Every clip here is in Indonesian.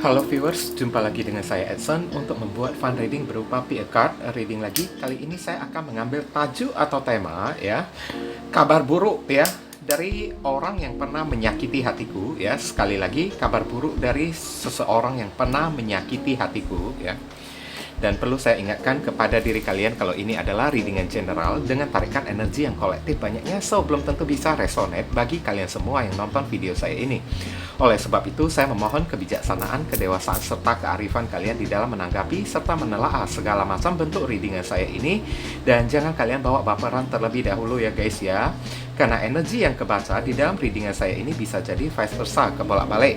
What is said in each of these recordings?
Halo viewers, jumpa lagi dengan saya Edson untuk membuat fun reading berupa PA card reading lagi. Kali ini saya akan mengambil tajuk atau tema ya, kabar buruk ya dari orang yang pernah menyakiti hatiku ya. Sekali lagi, kabar buruk dari seseorang yang pernah menyakiti hatiku ya. Dan perlu saya ingatkan kepada diri kalian kalau ini adalah readingan general dengan tarikan energi yang kolektif banyaknya, so belum tentu bisa resonate bagi kalian semua yang nonton video saya ini. Oleh sebab itu, saya memohon kebijaksanaan, kedewasaan, serta kearifan kalian di dalam menanggapi serta menelaah segala macam bentuk readingan saya ini. Dan jangan kalian bawa baperan terlebih dahulu ya guys ya. Karena energi yang kebaca di dalam readingan saya ini bisa jadi vice versa, kebolak-balik.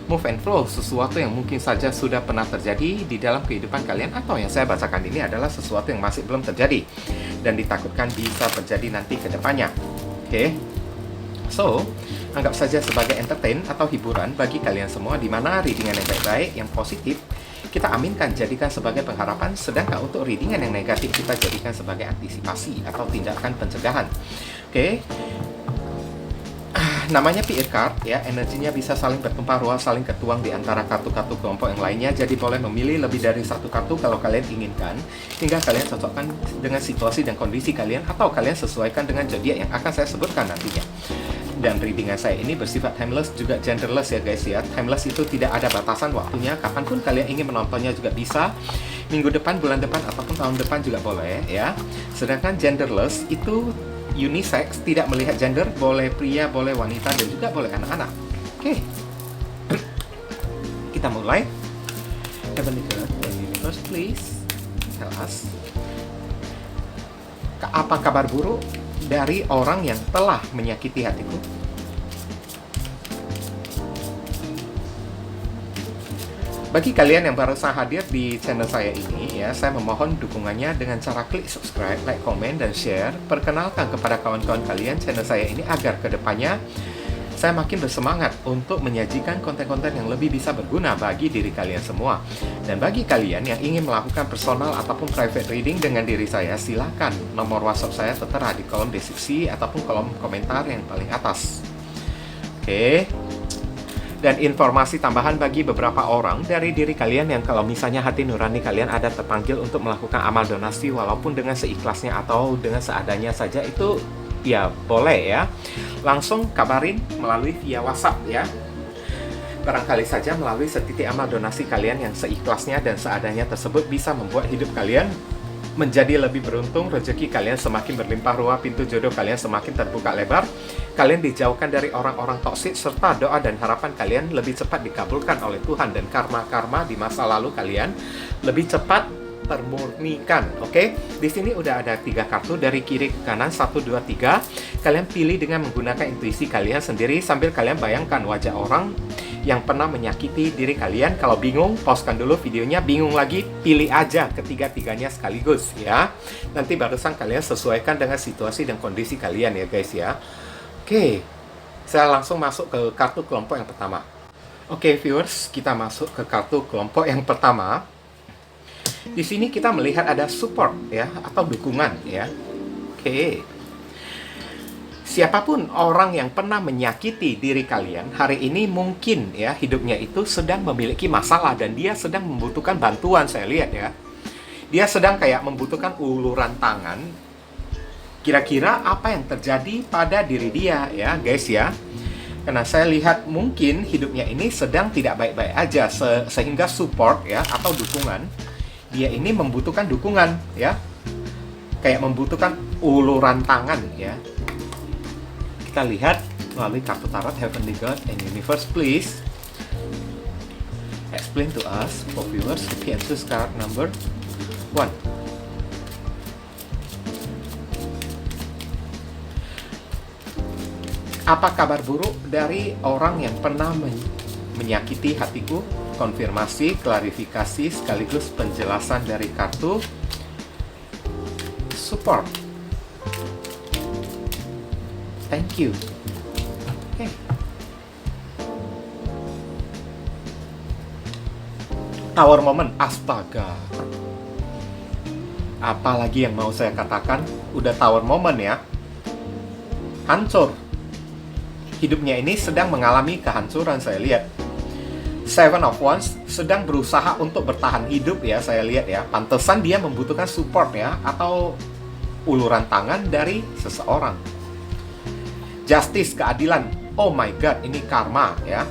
Move and flow, sesuatu yang mungkin saja sudah pernah terjadi di dalam kehidupan kalian, atau yang saya bacakan ini adalah sesuatu yang masih belum terjadi dan ditakutkan bisa terjadi nanti ke depannya. Oke. So, anggap saja sebagai entertain atau hiburan bagi kalian semua, di mana readingan yang baik-baik, yang positif, kita aminkan jadikan sebagai pengharapan, sedangkan untuk readingan yang negatif kita jadikan sebagai antisipasi atau tindakan pencegahan. Oke. Namanya PA card ya, energinya bisa saling bertumpah ruah, saling ketuang di antara kartu-kartu kelompok yang lainnya. Jadi boleh memilih lebih dari satu kartu kalau kalian inginkan, hingga kalian cocokkan dengan situasi dan kondisi kalian, atau kalian sesuaikan dengan zodiak yang akan saya sebutkan nantinya. Dan readingan saya ini bersifat timeless, juga genderless ya guys ya. Timeless itu tidak ada batasan waktunya, kapanpun kalian ingin menontonnya juga bisa. Minggu depan, bulan depan, ataupun tahun depan juga boleh ya. Sedangkan genderless itu unisex, tidak melihat gender, boleh pria, boleh wanita, dan juga boleh anak-anak. Oke. Kita mulai. Heavenly God, Universe, please tell us, apa kabar buruk dari orang yang telah menyakiti hatiku? Bagi kalian yang baru saja hadir di channel saya ini ya, saya memohon dukungannya dengan cara klik subscribe, like, komen, dan share. Perkenalkan kepada kawan-kawan kalian channel saya ini agar kedepannya saya makin bersemangat untuk menyajikan konten-konten yang lebih bisa berguna bagi diri kalian semua. Dan bagi kalian yang ingin melakukan personal ataupun private reading dengan diri saya, silakan nomor WhatsApp saya tertera di kolom deskripsi ataupun kolom komentar yang paling atas. Oke. Dan informasi tambahan bagi beberapa orang dari diri kalian yang kalau misalnya hati nurani kalian ada terpanggil untuk melakukan amal donasi walaupun dengan seikhlasnya atau dengan seadanya saja, itu ya boleh ya. Langsung kabarin melalui via WhatsApp ya. Barangkali saja melalui setitik amal donasi kalian yang seikhlasnya dan seadanya tersebut bisa membuat hidup kalian menjadi lebih beruntung, rezeki kalian semakin berlimpah ruah, pintu jodoh kalian semakin terbuka lebar, kalian dijauhkan dari orang-orang toksik, serta doa dan harapan kalian lebih cepat dikabulkan oleh Tuhan, dan karma-karma di masa lalu kalian lebih cepat termurnikan. Oke, di sini udah ada 3 kartu dari kiri ke kanan, 1, 2, 3. Kalian pilih dengan menggunakan intuisi kalian sendiri sambil kalian bayangkan wajah orang yang pernah menyakiti diri kalian. Kalau bingung, pauskan dulu videonya. Bingung lagi, pilih aja ketiga-tiganya sekaligus ya. Nanti barusan kalian sesuaikan dengan situasi dan kondisi kalian ya guys ya. Oke, saya langsung masuk ke kartu kelompok yang pertama. Oke viewers, kita masuk ke kartu kelompok yang pertama. Di sini kita melihat ada support ya, atau dukungan ya. Oke. Siapapun orang yang pernah menyakiti diri kalian, hari ini mungkin ya hidupnya itu sedang memiliki masalah dan dia sedang membutuhkan bantuan, saya lihat ya. Dia sedang kayak membutuhkan uluran tangan. Kira-kira apa yang terjadi pada diri dia ya guys ya. Karena saya lihat mungkin hidupnya ini sedang tidak baik-baik aja, sehingga support ya atau dukungan, dia ini membutuhkan dukungan ya. Kayak membutuhkan uluran tangan ya. Kita lihat melalui kartu tarot. Heavenly God and Universe, please explain to us for viewers the choose card number 1. Apa kabar buruk dari orang yang pernah menyakiti hatiku? Konfirmasi, klarifikasi, sekaligus penjelasan dari kartu support. Thank you. Okay. Tower moment, astaga. Apalagi yang mau saya katakan, udah tower moment ya. Hancur. Hidupnya ini sedang mengalami kehancuran, saya lihat. Seven of Wands sedang berusaha untuk bertahan hidup ya, saya lihat ya. Pantesan dia membutuhkan support ya, atau uluran tangan dari seseorang. Justice, keadilan. Oh my god, ini karma ya.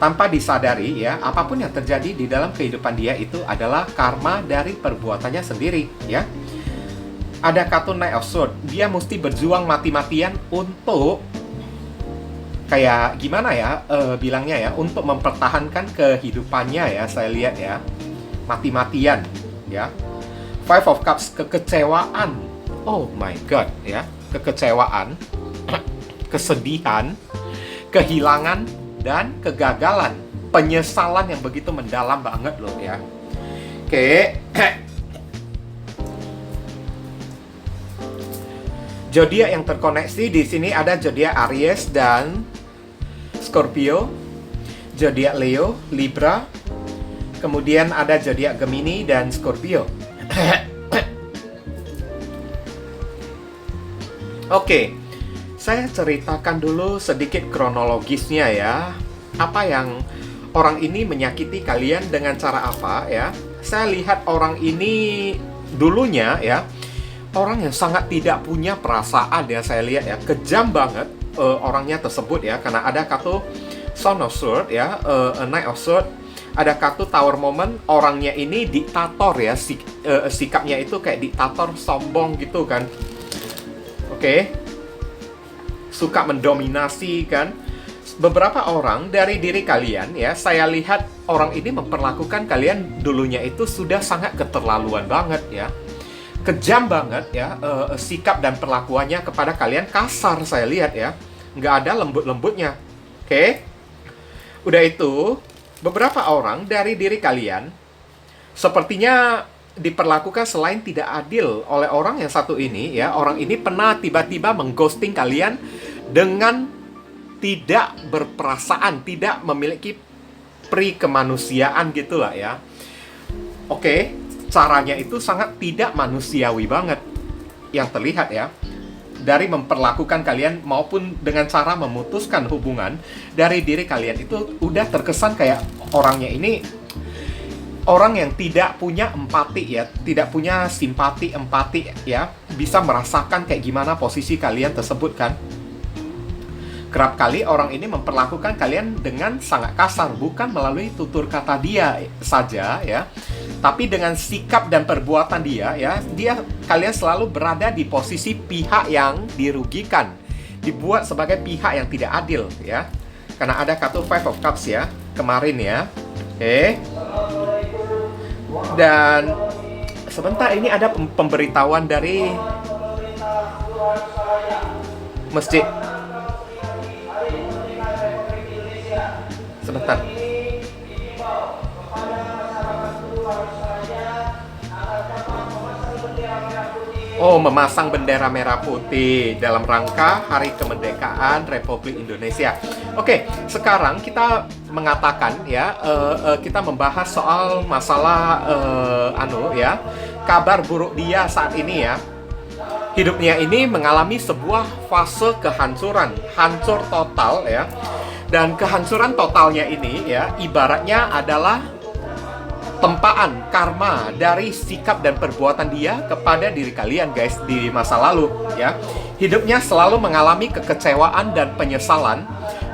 Tanpa disadari ya, apapun yang terjadi di dalam kehidupan dia itu adalah karma dari perbuatannya sendiri ya. Ada kartu Knight of Swords, dia mesti berjuang mati-matian untuk kayak gimana ya bilangnya ya, untuk mempertahankan kehidupannya ya, saya lihat ya, mati-matian ya. Five of Cups, kekecewaan. Oh my god ya, kekecewaan, kesedihan, kehilangan, dan kegagalan, penyesalan yang begitu mendalam banget loh ya. Oke. Zodiak yang terkoneksi di sini ada zodiak Aries dan Scorpio, zodiak Leo, Libra, kemudian ada zodiak Gemini dan Scorpio. Oke, saya ceritakan dulu sedikit kronologisnya ya. Apa yang orang ini menyakiti kalian dengan cara apa ya? Saya lihat orang ini dulunya ya, orang yang sangat tidak punya perasaan ya, saya lihat ya, kejam banget orangnya tersebut ya, karena ada kartu Son of Swords ya, a Knight of Swords, ada kartu Tower Moment, orangnya ini diktator ya, sikapnya itu kayak diktator, sombong gitu kan. Oke. Suka mendominasi kan. Beberapa orang dari diri kalian ya, saya lihat orang ini memperlakukan kalian dulunya itu sudah sangat keterlaluan banget ya. Kejam banget ya, sikap dan perlakuannya kepada kalian kasar, saya lihat ya, nggak ada lembut-lembutnya. Oke, udah itu beberapa orang dari diri kalian sepertinya diperlakukan selain tidak adil oleh orang yang satu ini ya. Orang ini pernah tiba-tiba mengghosting kalian dengan tidak berperasaan, tidak memiliki pri kemanusiaan gitulah ya. Oke, caranya itu sangat tidak manusiawi banget yang terlihat ya. Dari memperlakukan kalian maupun dengan cara memutuskan hubungan dari diri kalian itu udah terkesan kayak orangnya ini orang yang tidak punya empati ya, tidak punya simpati, empati ya, bisa merasakan kayak gimana posisi kalian tersebut kan. Kerap kali orang ini memperlakukan kalian dengan sangat kasar, bukan melalui tutur kata dia saja ya, tapi dengan sikap dan perbuatan dia ya. Kalian selalu berada di posisi pihak yang dirugikan, dibuat sebagai pihak yang tidak adil ya. Karena ada kartu Five of Cups ya, kemarin ya. Oke. Dan sebentar, ini ada pemberitahuan dari masjid. Sebentar. Oh, memasang bendera merah putih dalam rangka Hari Kemerdekaan Republik Indonesia. Oke, sekarang kita mengatakan ya, kita membahas soal masalah kabar buruk dia saat ini ya. Hidupnya ini mengalami sebuah fase kehancuran, hancur total ya. Dan kehancuran totalnya ini ya, ibaratnya adalah tempaan karma dari sikap dan perbuatan dia kepada diri kalian guys di masa lalu ya. Hidupnya selalu mengalami kekecewaan dan penyesalan,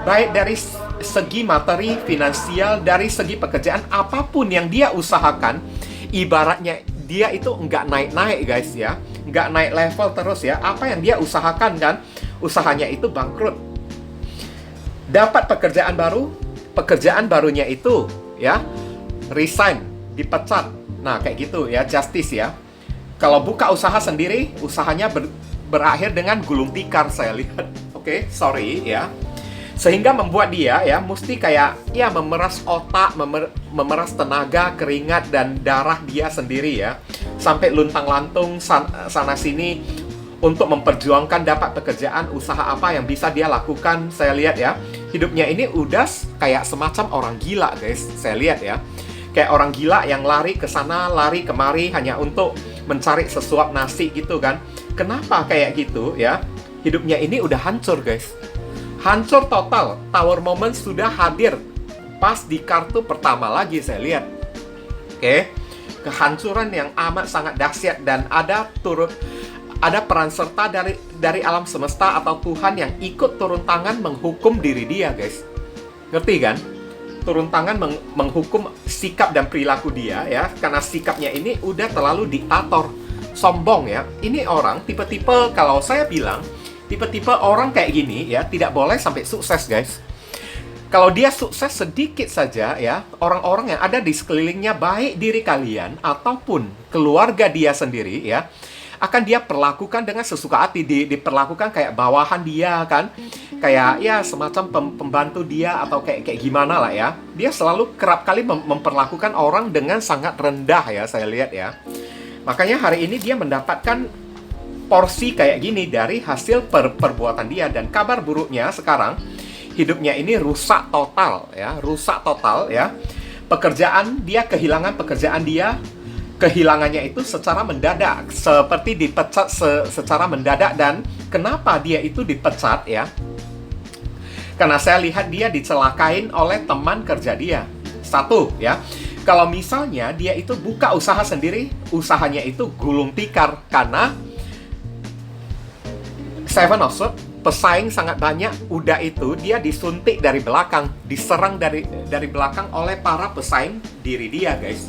baik dari segi materi, finansial, dari segi pekerjaan, apapun yang dia usahakan, ibaratnya dia itu nggak naik-naik guys ya, nggak naik level terus ya. Apa yang dia usahakan kan, usahanya itu bangkrut. Dapat pekerjaan baru, pekerjaan barunya itu ya resign, dipecat. Nah, kayak gitu ya, justice ya. Kalau buka usaha sendiri, usahanya berakhir dengan gulung tikar, saya lihat. Oke, sorry ya. Sehingga membuat dia ya mesti kayak ya memeras otak, memeras tenaga, keringat dan darah dia sendiri ya. Sampai luntang-lantung sana sini untuk memperjuangkan dapat pekerjaan, usaha apa yang bisa dia lakukan. Saya lihat ya, hidupnya ini udah kayak semacam orang gila guys, saya lihat ya. Kayak orang gila yang lari ke sana, lari kemari hanya untuk mencari sesuap nasi gitu kan. Kenapa kayak gitu ya? Hidupnya ini udah hancur guys. Hancur total. Tower Moment sudah hadir pas di kartu pertama lagi saya lihat. Oke. Kehancuran yang amat sangat dahsyat, dan ada peran serta dari alam semesta atau Tuhan yang ikut turun tangan menghukum diri dia, guys. Ngerti kan? Turun tangan menghukum sikap dan perilaku dia, ya, karena sikapnya ini udah terlalu diktator, sombong, ya. Ini orang tipe-tipe, kalau saya bilang tipe-tipe orang kayak gini, ya, tidak boleh sampai sukses, guys. Kalau dia sukses sedikit saja, ya, orang-orang yang ada di sekelilingnya, baik diri kalian ataupun keluarga dia sendiri, ya, akan dia perlakukan dengan sesuka hati, diperlakukan kayak bawahan dia, kan, kayak ya semacam pembantu dia atau kayak gimana lah, ya. Dia selalu kerap kali memperlakukan orang dengan sangat rendah, ya, saya lihat, ya. Makanya hari ini dia mendapatkan porsi kayak gini dari hasil perbuatan dia. Dan kabar buruknya sekarang, hidupnya ini rusak total, ya, rusak total, ya. Pekerjaan dia, kehilangan pekerjaan dia, kehilangannya itu secara mendadak, seperti dipecat secara mendadak. Dan kenapa dia itu dipecat, ya? Karena saya lihat dia dicelakain oleh teman kerja dia. Satu, ya, kalau misalnya dia itu buka usaha sendiri, usahanya itu gulung tikar, karena Seven of Swords, pesaing sangat banyak. Udah itu dia disuntik dari belakang, diserang dari belakang oleh para pesaing diri dia, guys.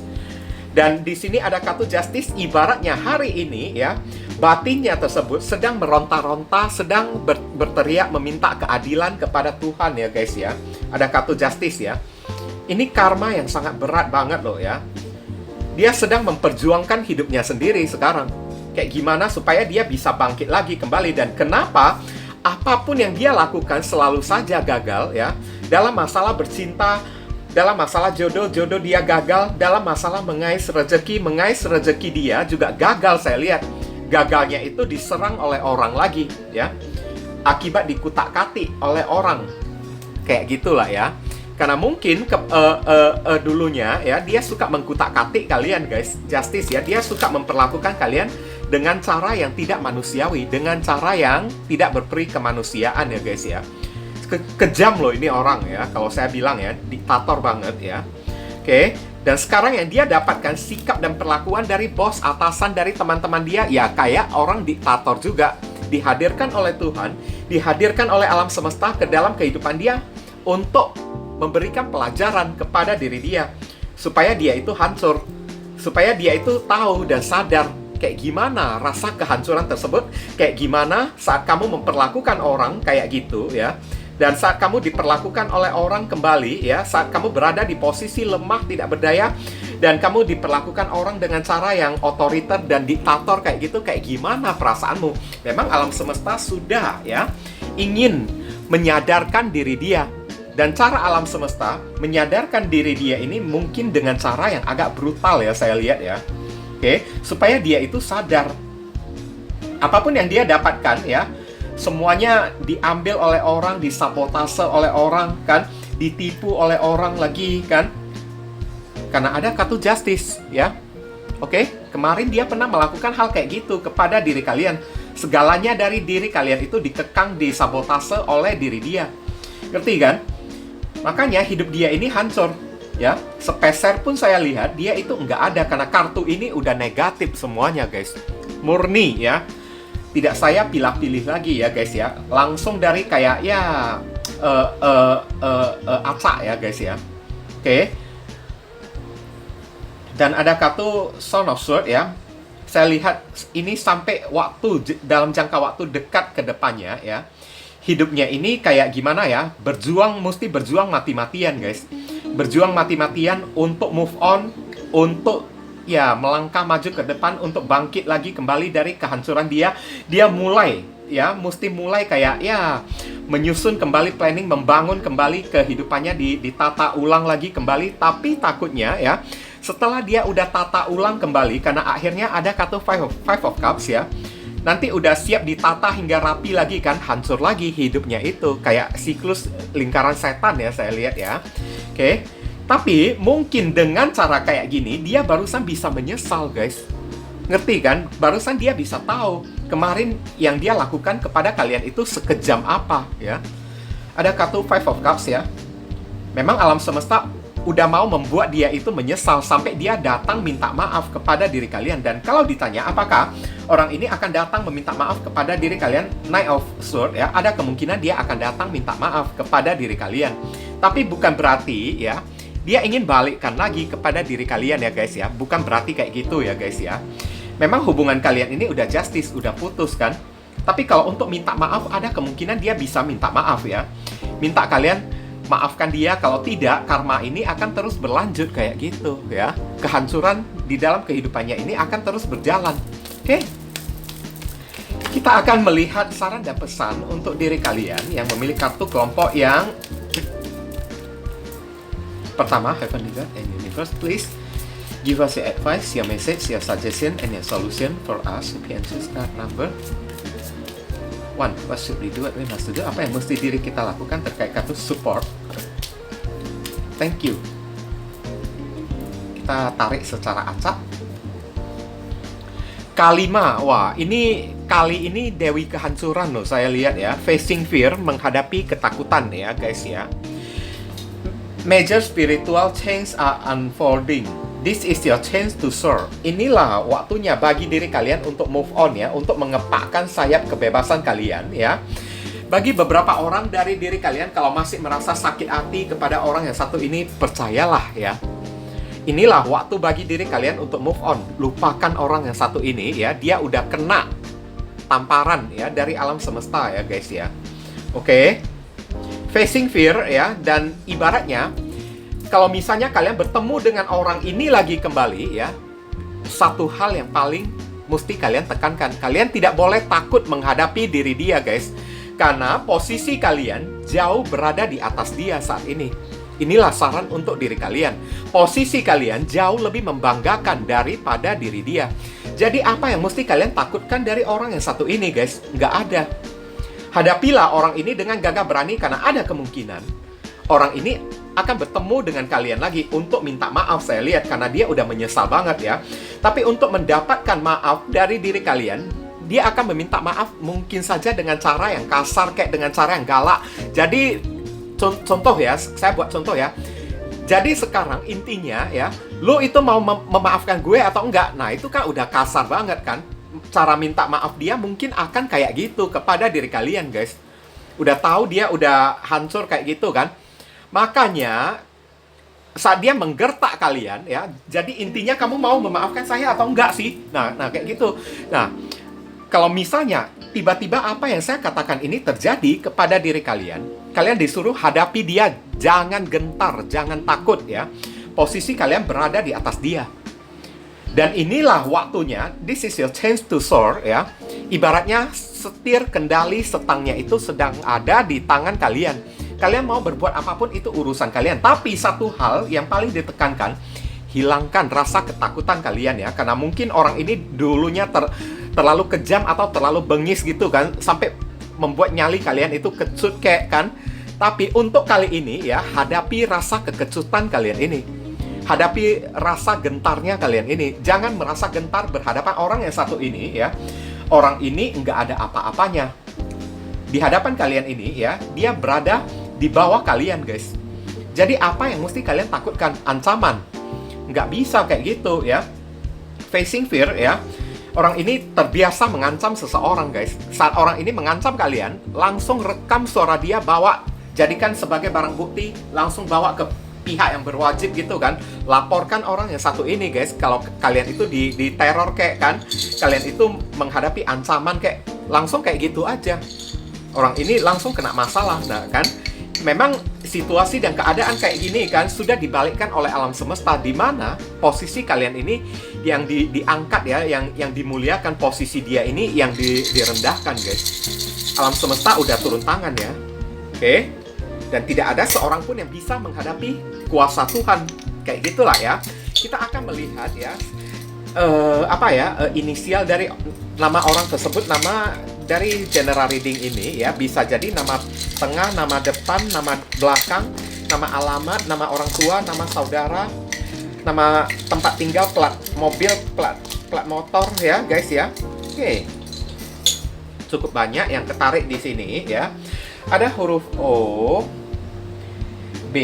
Dan di sini ada kartu Justice, ibaratnya hari ini, ya, batinnya tersebut sedang meronta-ronta, sedang berteriak meminta keadilan kepada Tuhan, ya, guys, ya. Ada kartu Justice, ya. Ini karma yang sangat berat banget loh, ya. Dia sedang memperjuangkan hidupnya sendiri sekarang. Kayak gimana supaya dia bisa bangkit lagi kembali. Dan kenapa apapun yang dia lakukan selalu saja gagal, ya. Dalam masalah bercinta, dalam masalah jodoh dia gagal. Dalam masalah mengais rezeki dia juga gagal, saya lihat. Gagalnya itu diserang oleh orang lagi, ya. Akibat dikutak-katik oleh orang. Kayak gitulah, ya. Karena mungkin dulunya, ya, dia suka mengkutak-katik kalian, guys. Justice, ya, dia suka memperlakukan kalian dengan cara yang tidak manusiawi, dengan cara yang tidak berperi kemanusiaan, ya, guys, ya. Kejam loh ini orang, ya. Kalau saya bilang, ya, diktator banget, ya. Oke. Dan sekarang yang dia dapatkan sikap dan perlakuan dari bos, atasan, dari teman-teman dia, ya kayak orang diktator juga. Dihadirkan oleh Tuhan, dihadirkan oleh alam semesta ke dalam kehidupan dia untuk memberikan pelajaran kepada diri dia, supaya dia itu hancur, supaya dia itu tahu dan sadar kayak gimana rasa kehancuran tersebut, kayak gimana saat kamu memperlakukan orang kayak gitu, ya. Dan saat kamu diperlakukan oleh orang kembali, ya, saat kamu berada di posisi lemah, tidak berdaya, dan kamu diperlakukan orang dengan cara yang otoriter dan diktator kayak gitu, kayak gimana perasaanmu? Memang alam semesta sudah, ya, ingin menyadarkan diri dia. Dan cara alam semesta menyadarkan diri dia ini mungkin dengan cara yang agak brutal, ya, saya lihat, ya. Oke, supaya dia itu sadar. Apapun yang dia dapatkan, ya, semuanya diambil oleh orang, disabotase oleh orang, kan, ditipu oleh orang lagi, kan. Karena ada kartu Justice, ya. Oke, kemarin dia pernah melakukan hal kayak gitu kepada diri kalian. Segalanya dari diri kalian itu dikekang, disabotase oleh diri dia. Ngerti kan? Makanya hidup dia ini hancur, ya. Sepeser pun saya lihat dia itu nggak ada, karena kartu ini udah negatif semuanya, guys. Murni, ya. Tidak saya pilih-pilih lagi, ya, guys, ya. Langsung dari kayak, ya, acak, ya, guys, ya. Oke. Dan ada kartu Son of Swords, ya. Saya lihat ini sampai dalam jangka waktu dekat ke depannya, ya. Hidupnya ini kayak gimana, ya, mesti berjuang mati-matian, guys. Berjuang mati-matian untuk move on, untuk, ya, melangkah maju ke depan, untuk bangkit lagi kembali dari kehancuran dia. Dia mulai, ya, mesti mulai kayak, ya, menyusun kembali planning, membangun kembali kehidupannya, ditata ulang lagi kembali. Tapi takutnya, ya, setelah dia udah tata ulang kembali, karena akhirnya ada kartu Five of Cups, ya, nanti udah siap ditata hingga rapi lagi, kan, hancur lagi hidupnya itu. Kayak siklus lingkaran setan, ya, saya lihat, ya. Oke. Tapi mungkin dengan cara kayak gini, dia barusan bisa menyesal, guys. Ngerti kan? Barusan dia bisa tahu kemarin yang dia lakukan kepada kalian itu sekejam apa, ya. Ada kartu Five of Cups, ya. Memang alam semesta udah mau membuat dia itu menyesal sampai dia datang minta maaf kepada diri kalian. Dan kalau ditanya apakah orang ini akan datang meminta maaf kepada diri kalian, Knight of Swords ya, ada kemungkinan dia akan datang minta maaf kepada diri kalian. Tapi bukan berarti ya dia ingin balikkan lagi kepada diri kalian ya guys ya. Bukan berarti kayak gitu ya guys ya. Memang hubungan kalian ini udah justice, udah putus kan. Tapi kalau untuk minta maaf, ada kemungkinan dia bisa minta maaf ya. Minta kalian maafkan dia, kalau tidak, karma ini akan terus berlanjut kayak gitu ya. Kehancuran di dalam kehidupannya ini akan terus berjalan. Oke? Kita akan melihat saran dan pesan untuk diri kalian yang memilih kartu kelompok yang pertama, Heavenly God and Universe, please give us your advice, your message, your suggestion, and your solution for us. You can choose card number 1. What should we do? What we must do? Apa yang mesti diri kita lakukan terkait kartu support? Thank you. Kita tarik secara acak. Kalima, wah ini kali ini Dewi Kehancuran loh saya lihat ya. Facing fear, menghadapi ketakutan ya guys ya. Major spiritual change are unfolding. This is your chance to soar. Inilah waktunya bagi diri kalian untuk move on ya, untuk mengepakkan sayap kebebasan kalian ya. Bagi beberapa orang dari diri kalian kalau masih merasa sakit hati kepada orang yang satu ini, percayalah ya. Inilah waktu bagi diri kalian untuk move on. Lupakan orang yang satu ini ya, dia udah kena tamparan ya dari alam semesta ya guys ya. Oke. Facing fear ya, dan ibaratnya kalau misalnya kalian bertemu dengan orang ini lagi kembali ya, satu hal yang paling mesti kalian tekankan, kalian tidak boleh takut menghadapi diri dia guys, karena posisi kalian jauh berada di atas dia saat ini. Inilah saran untuk diri kalian, posisi kalian jauh lebih membanggakan daripada diri dia. Jadi apa yang mesti kalian takutkan dari orang yang satu ini guys? Nggak ada. Hadapilah orang ini dengan gagah berani, karena ada kemungkinan orang ini akan bertemu dengan kalian lagi untuk minta maaf saya lihat, karena dia udah menyesal banget ya. Tapi untuk mendapatkan maaf dari diri kalian, dia akan meminta maaf mungkin saja dengan cara yang kasar, kayak dengan cara yang galak. Jadi contoh ya, saya buat contoh ya. Jadi sekarang intinya ya, lo itu mau memaafkan gue atau enggak? Nah itu kan udah kasar banget kan. Cara minta maaf dia mungkin akan kayak gitu kepada diri kalian guys. Udah tahu dia udah hancur kayak gitu kan. Makanya saat dia menggertak kalian ya, jadi intinya kamu mau memaafkan saya atau enggak sih? Nah kayak gitu. Nah, kalau misalnya tiba-tiba apa yang saya katakan ini terjadi kepada diri kalian, kalian disuruh hadapi dia, jangan gentar, jangan takut ya. Posisi kalian berada di atas dia. Dan inilah waktunya, this is your chance to soar ya. Ibaratnya setir kendali setangnya itu sedang ada di tangan kalian. Kalian mau berbuat apapun itu urusan kalian. Tapi satu hal yang paling ditekankan, hilangkan rasa ketakutan kalian ya. Karena mungkin orang ini dulunya terlalu kejam atau terlalu bengis gitu kan, sampai membuat nyali kalian itu kecut kayak kan. Tapi untuk kali ini ya, hadapi rasa kekecutan kalian ini. Hadapi rasa gentarnya kalian ini. Jangan merasa gentar berhadapan orang yang satu ini ya. Orang ini nggak ada apa-apanya. Di hadapan kalian ini ya, dia berada di bawah kalian guys. Jadi apa yang mesti kalian takutkan? Ancaman. Nggak bisa kayak gitu ya. Facing fear ya. Orang ini terbiasa mengancam seseorang guys. Saat orang ini mengancam kalian, langsung rekam suara dia, bawa, jadikan sebagai barang bukti, langsung bawa ke pihak yang berwajib gitu kan. Laporkan orang yang satu ini guys. Kalau kalian itu di teror kayak kan, kalian itu menghadapi ancaman kayak, langsung kayak gitu aja. Orang ini langsung kena masalah, nah kan. Memang situasi dan keadaan kayak gini kan sudah dibalikkan oleh alam semesta, di mana posisi kalian ini yang diangkat ya, yang dimuliakan, posisi dia ini yang direndahkan guys. Alam semesta udah turun tangan ya. Oke? Dan tidak ada seorang pun yang bisa menghadapi kuasa Tuhan. Kayak gitulah ya. Kita akan melihat ya, inisial dari nama orang tersebut, nama dari general reading ini ya, bisa jadi nama tengah, nama depan, nama belakang, nama alamat, nama orang tua, nama saudara, nama tempat tinggal, plat mobil, plat motor ya guys ya. Oke. Cukup banyak yang ketarik di sini ya. Ada huruf O, B,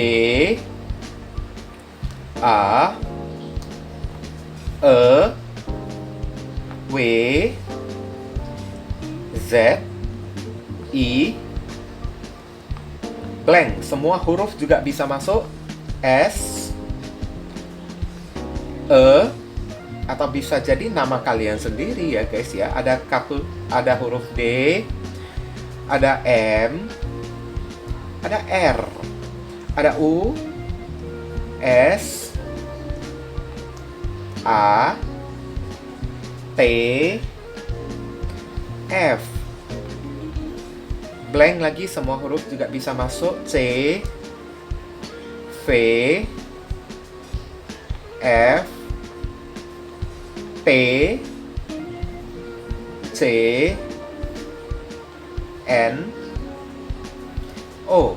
A, E, W, Z, I, blank. Semua huruf juga bisa masuk. S, E, atau bisa jadi nama kalian sendiri ya guys ya. Ada huruf D, ada M, ada R, ada U, S, A, T, F. Blank lagi, semua huruf juga bisa masuk. C, V, F, T, C, N, O,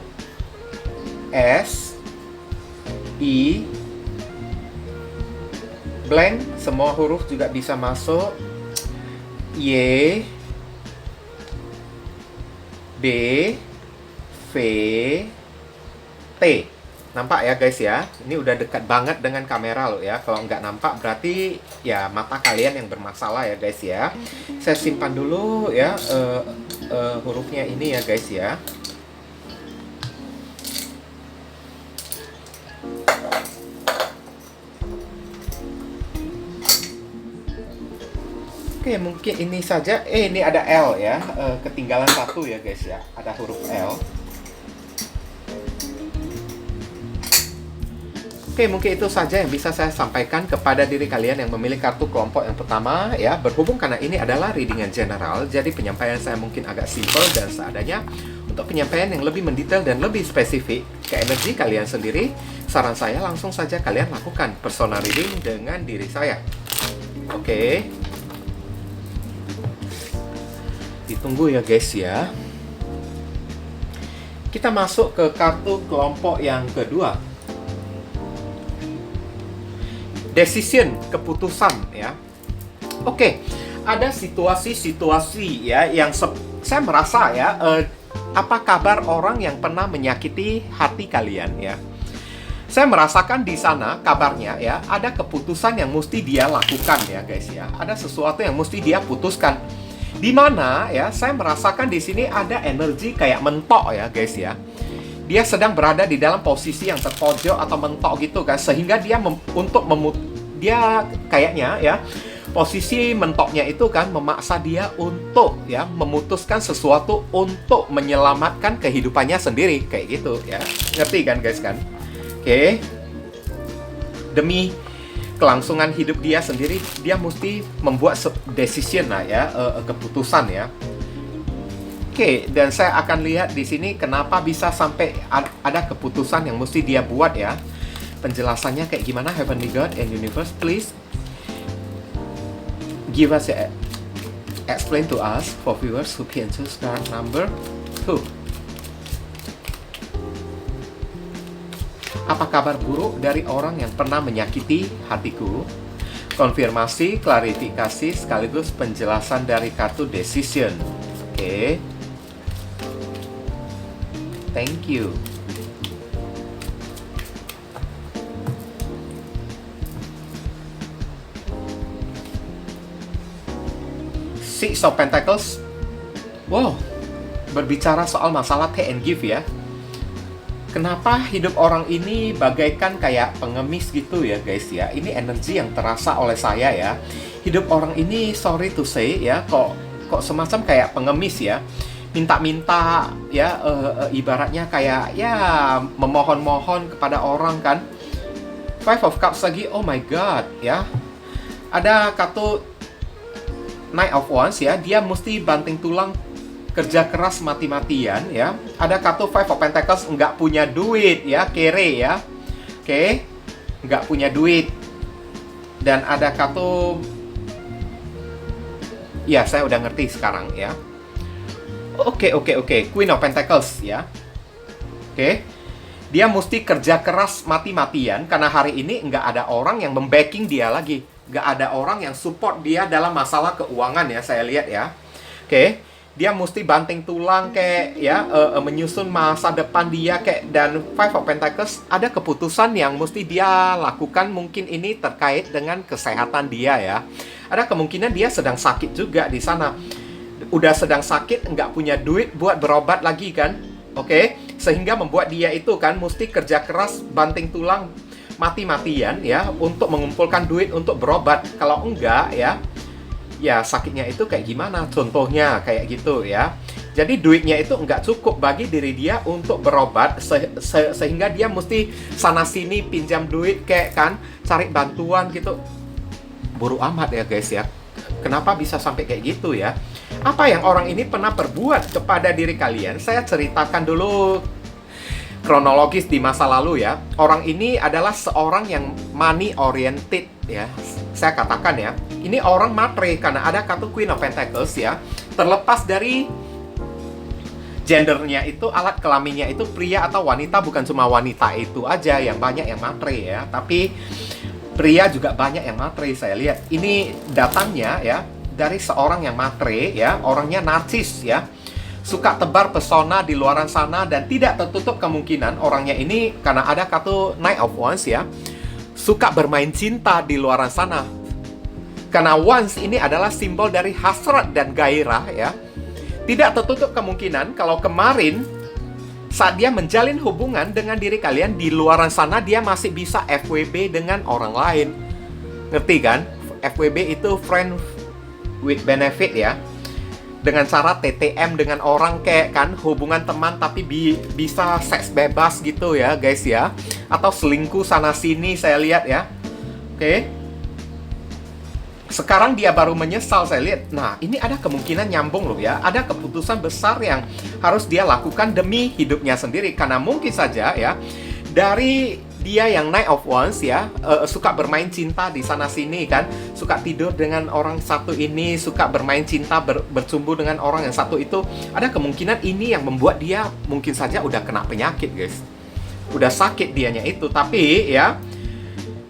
S, I, blank, semua huruf juga bisa masuk. Y, B, V, T. Nampak ya guys ya, ini udah dekat banget dengan kamera loh ya. Kalau nggak nampak berarti ya mata kalian yang bermasalah ya guys ya. Saya simpan dulu ya hurufnya ini ya guys ya. Oke, mungkin ini saja. Ini ada L ya, ketinggalan satu ya guys ya. Ada huruf L. Oke, mungkin itu saja yang bisa saya sampaikan kepada diri kalian yang memilih kartu kelompok yang pertama ya. Berhubung karena ini adalah reading yang general, jadi penyampaian saya mungkin agak simple dan seadanya. Untuk penyampaian yang lebih mendetail dan lebih spesifik ke energi kalian sendiri, saran saya langsung saja kalian lakukan personal reading dengan diri saya. Oke. Ditunggu ya guys ya. Kita masuk ke kartu kelompok yang kedua. Decision, keputusan ya. Oke, ada situasi-situasi ya yang saya merasa ya, apa kabar orang yang pernah menyakiti hati kalian ya. Saya merasakan di sana kabarnya ya, ada keputusan yang mesti dia lakukan ya guys ya. Ada sesuatu yang mesti dia putuskan. Di mana ya, saya merasakan di sini ada energi kayak mentok ya guys ya. Dia sedang berada di dalam posisi yang terpojok atau mentok gitu kan, sehingga dia dia kayaknya ya, posisi mentoknya itu kan memaksa dia untuk ya memutuskan sesuatu untuk menyelamatkan kehidupannya sendiri kayak gitu ya. Ngerti kan guys kan? Oke. Demi kelangsungan hidup dia sendiri, dia mesti membuat decision lah ya, keputusan ya. Oke, dan saya akan lihat di sini kenapa bisa sampai ada keputusan yang mesti dia buat ya. Penjelasannya kayak gimana, Heavenly God and Universe, please give us explain to us for viewers who can choose card number 2. Apa kabar buruk dari orang yang pernah menyakiti hatiku? Konfirmasi, klarifikasi, sekaligus penjelasan dari kartu decision. Oke. Thank you. Six of Pentacles. Wow, berbicara soal masalah take and give ya. Kenapa hidup orang ini bagaikan kayak pengemis gitu ya guys ya. Ini energi yang terasa oleh saya ya. Hidup orang ini, sorry to say ya, kok semacam kayak pengemis ya. Minta-minta ya, ibaratnya kayak ya memohon-mohon kepada orang kan. Five of Cups lagi, oh my god ya. Ada kartu Knight of Wands ya, dia mesti banting tulang, kerja keras mati-matian ya. Ada kartu Five of Pentacles, nggak punya duit ya, kere ya. Oke, nggak punya duit. Dan ada kartu, ya saya udah ngerti sekarang ya. Oke, Queen of Pentacles ya. Oke, dia mesti kerja keras mati-matian karena hari ini nggak ada orang yang membacking dia lagi. Nggak ada orang yang support dia dalam masalah keuangan ya, saya lihat ya. Oke, dia mesti banting tulang kayak ya, menyusun masa depan dia kayak. Dan Five of Pentacles ada keputusan yang mesti dia lakukan, mungkin ini terkait dengan kesehatan dia ya. Ada kemungkinan dia sedang sakit juga di sana. Udah sedang sakit, nggak punya duit buat berobat lagi kan. Oke, sehingga membuat dia itu kan mesti kerja keras, banting tulang mati-matian ya untuk mengumpulkan duit untuk berobat. Kalau enggak ya sakitnya itu kayak gimana, contohnya kayak gitu ya. Jadi duitnya itu nggak cukup bagi diri dia untuk berobat, sehingga dia mesti sana sini pinjam duit kayak kan, cari bantuan gitu. Boru amat ya guys ya, kenapa bisa sampai kayak gitu ya. Apa yang orang ini pernah perbuat kepada diri kalian? Saya ceritakan dulu kronologis di masa lalu ya. Orang ini adalah seorang yang money oriented ya. Saya katakan ya, ini orang matre karena ada kartu Queen of Pentacles ya. Terlepas dari gendernya itu, alat kelaminnya itu pria atau wanita, bukan cuma wanita itu aja yang banyak yang matre ya, tapi pria juga banyak yang matre. Saya lihat ini datangnya ya dari seorang yang matre ya, orangnya narsis ya. Suka tebar pesona di luaran sana, dan tidak tertutup kemungkinan orangnya ini karena ada kartu Knight of Wands ya, suka bermain cinta di luaran sana. Karena Wands ini adalah simbol dari hasrat dan gairah ya. Tidak tertutup kemungkinan kalau kemarin saat dia menjalin hubungan dengan diri kalian di luaran sana, dia masih bisa FWB dengan orang lain. Ngerti kan? FWB itu friend with benefit ya. Dengan cara TTM dengan orang kayak kan, hubungan teman tapi bisa seks bebas gitu ya guys ya. Atau selingkuh sana sini saya lihat ya. Oke. Sekarang dia baru menyesal saya lihat. Nah ini ada kemungkinan nyambung loh ya. Ada keputusan besar yang harus dia lakukan demi hidupnya sendiri. Karena mungkin saja ya, dari dia yang Knight of Wands ya, suka bermain cinta di sana sini kan, suka tidur dengan orang satu ini, suka bermain cinta, bercumbu dengan orang yang satu itu. Ada kemungkinan ini yang membuat dia mungkin saja udah kena penyakit guys, udah sakit dianya itu. Tapi ya,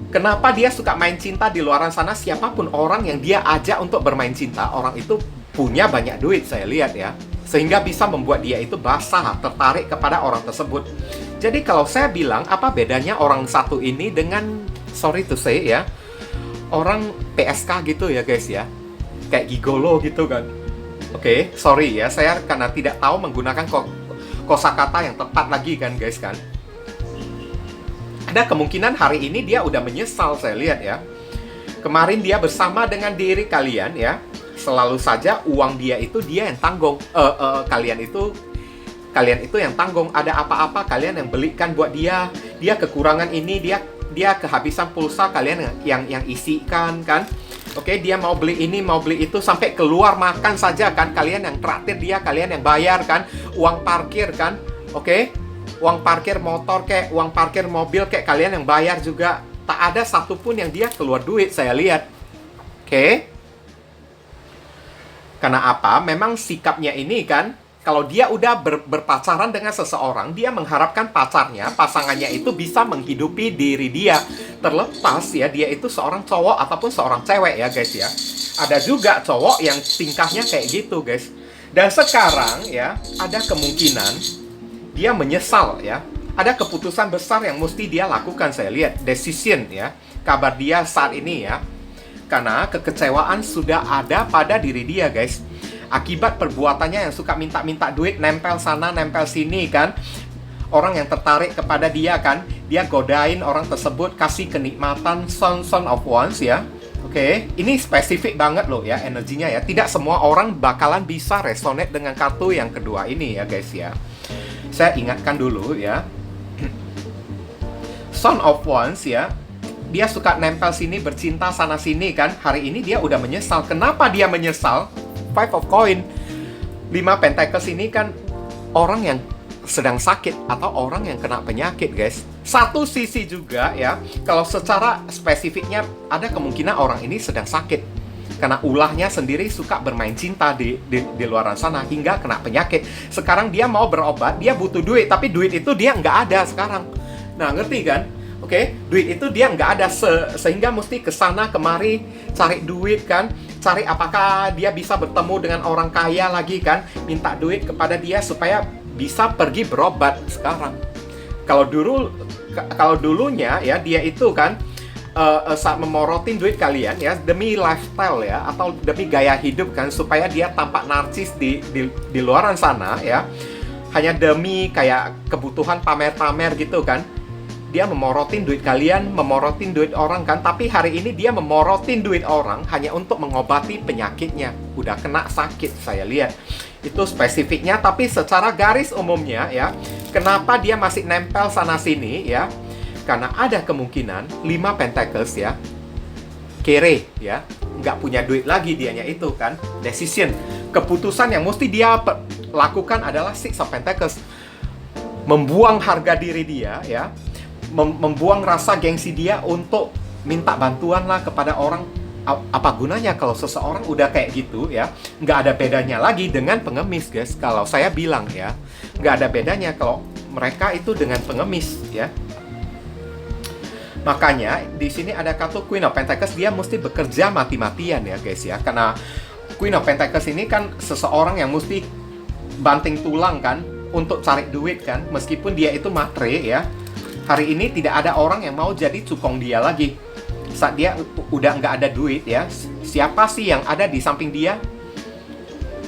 kenapa dia suka main cinta di luaran sana? Siapapun orang yang dia ajak untuk bermain cinta, orang itu punya banyak duit saya lihat ya, sehingga bisa membuat dia itu basah, tertarik kepada orang tersebut. Jadi kalau saya bilang, apa bedanya orang satu ini dengan, sorry to say ya, orang PSK gitu ya guys ya, kayak gigolo gitu kan. Oke, sorry ya, saya karena tidak tahu menggunakan kosakata yang tepat lagi kan guys kan. Ada kemungkinan hari ini dia udah menyesal saya lihat ya. Kemarin dia bersama dengan diri kalian ya, selalu saja uang dia itu dia yang tanggung. Kalian itu yang tanggung. Ada apa-apa kalian yang belikan buat dia. Dia kekurangan ini, dia kehabisan pulsa, kalian yang isikan kan. Oke, dia mau beli ini, mau beli itu, sampai keluar makan saja kan, kalian yang traktir dia, kalian yang bayar kan. Uang parkir kan. Oke, uang parkir motor kayak, uang parkir mobil kayak, kalian yang bayar juga. Tak ada satupun yang dia keluar duit saya lihat. Oke. Karena apa? Memang sikapnya ini kan, kalau dia udah berpacaran dengan seseorang, dia mengharapkan pacarnya, pasangannya itu bisa menghidupi diri dia. Terlepas ya, dia itu seorang cowok ataupun seorang cewek ya guys ya. Ada juga cowok yang tingkahnya kayak gitu guys. Dan sekarang ya, ada kemungkinan dia menyesal ya. Ada keputusan besar yang mesti dia lakukan saya lihat. Decision ya, kabar dia saat ini ya. Karena kekecewaan sudah ada pada diri dia guys. Akibat perbuatannya yang suka minta-minta duit, nempel sana, nempel sini kan. Orang yang tertarik kepada dia kan, dia godain orang tersebut, kasih kenikmatan. Son of Wands ya. Oke, ini spesifik banget loh ya energinya ya. Tidak semua orang bakalan bisa resonate dengan kartu yang kedua ini ya guys ya. Saya ingatkan dulu ya. Son of Wands ya, dia suka nempel sini, bercinta sana sini kan. Hari ini dia udah menyesal. Kenapa dia menyesal? Five of Coin, 5 Pentacles ini kan orang yang sedang sakit atau orang yang kena penyakit guys. Satu sisi juga ya, kalau secara spesifiknya ada kemungkinan orang ini sedang sakit karena ulahnya sendiri suka bermain cinta di luaran sana hingga kena penyakit. Sekarang dia mau berobat, dia butuh duit, tapi duit itu dia nggak ada sekarang. Nah ngerti kan? Oke, duit itu dia nggak ada, sehingga mesti kesana kemari cari duit kan, cari apakah dia bisa bertemu dengan orang kaya lagi kan, minta duit kepada dia supaya bisa pergi berobat sekarang. Kalau dulunya ya dia itu kan saat memorotin duit kalian ya demi lifestyle ya atau demi gaya hidup kan, supaya dia tampak narsis di luaran sana ya, hanya demi kayak kebutuhan pamer-pamer gitu kan. Dia memorotin duit kalian, memorotin duit orang kan. Tapi hari ini dia memorotin duit orang hanya untuk mengobati penyakitnya. Udah kena sakit saya lihat. Itu spesifiknya, tapi secara garis umumnya ya, kenapa dia masih nempel sana-sini ya? Karena ada kemungkinan 5 Pentacles ya, kere ya, nggak punya duit lagi dianya itu kan. Decision, keputusan yang mesti dia lakukan adalah 6 of Pentacles. Membuang harga diri dia ya, membuang rasa gengsi dia untuk minta bantuan lah kepada orang. Apa gunanya kalau seseorang udah kayak gitu ya? Nggak ada bedanya lagi dengan pengemis, guys. Kalau saya bilang ya, nggak ada bedanya kalau mereka itu dengan pengemis ya. Makanya di sini ada kartu Queen of Pentacles, dia mesti bekerja mati-matian ya, guys ya. Karena Queen of Pentacles ini kan seseorang yang mesti banting tulang kan untuk cari duit kan, meskipun dia itu matre ya. Hari ini tidak ada orang yang mau jadi cukong dia lagi. Saat dia udah nggak ada duit ya, siapa sih yang ada di samping dia?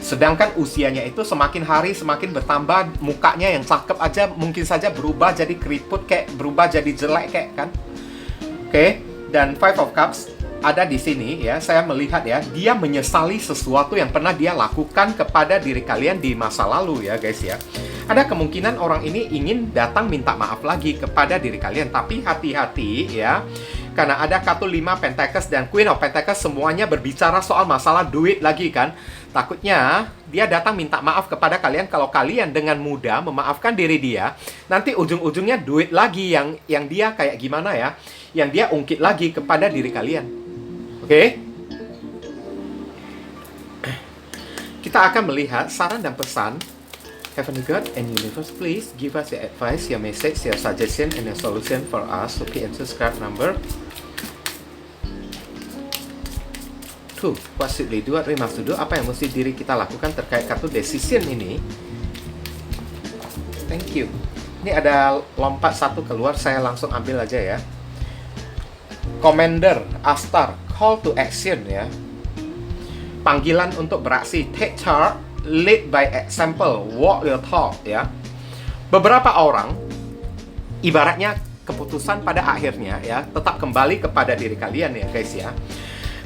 Sedangkan usianya itu semakin hari semakin bertambah, mukanya yang cakep aja mungkin saja berubah jadi keriput kayak, berubah jadi jelek kayak kan. Oke, dan Five of Cups ada di sini ya, saya melihat ya, dia menyesali sesuatu yang pernah dia lakukan kepada diri kalian di masa lalu ya, guys ya. Ada kemungkinan orang ini ingin datang minta maaf lagi kepada diri kalian, tapi hati-hati ya. Karena ada kartu 5 Pentacles dan Queen of Pentacles, semuanya berbicara soal masalah duit lagi kan. Takutnya dia datang minta maaf kepada kalian, kalau kalian dengan mudah memaafkan diri dia, nanti ujung-ujungnya duit lagi yang dia kayak gimana ya, yang dia ungkit lagi kepada diri kalian. Oke? Kita akan melihat saran dan pesan. Heavenly God and Universe, please give us your advice, your message, your suggestion, and your solution for us. So please subscribe number 2. What should we do? What we must do? Apa yang mesti diri kita lakukan terkait kartu decision ini? Thank you. Ini ada lompat satu keluar, saya langsung ambil aja ya. Commander, Astar, call to action ya. Panggilan untuk beraksi, take charge, lead by example, walk your talk ya. Beberapa orang ibaratnya keputusan pada akhirnya ya tetap kembali kepada diri kalian ya, guys ya.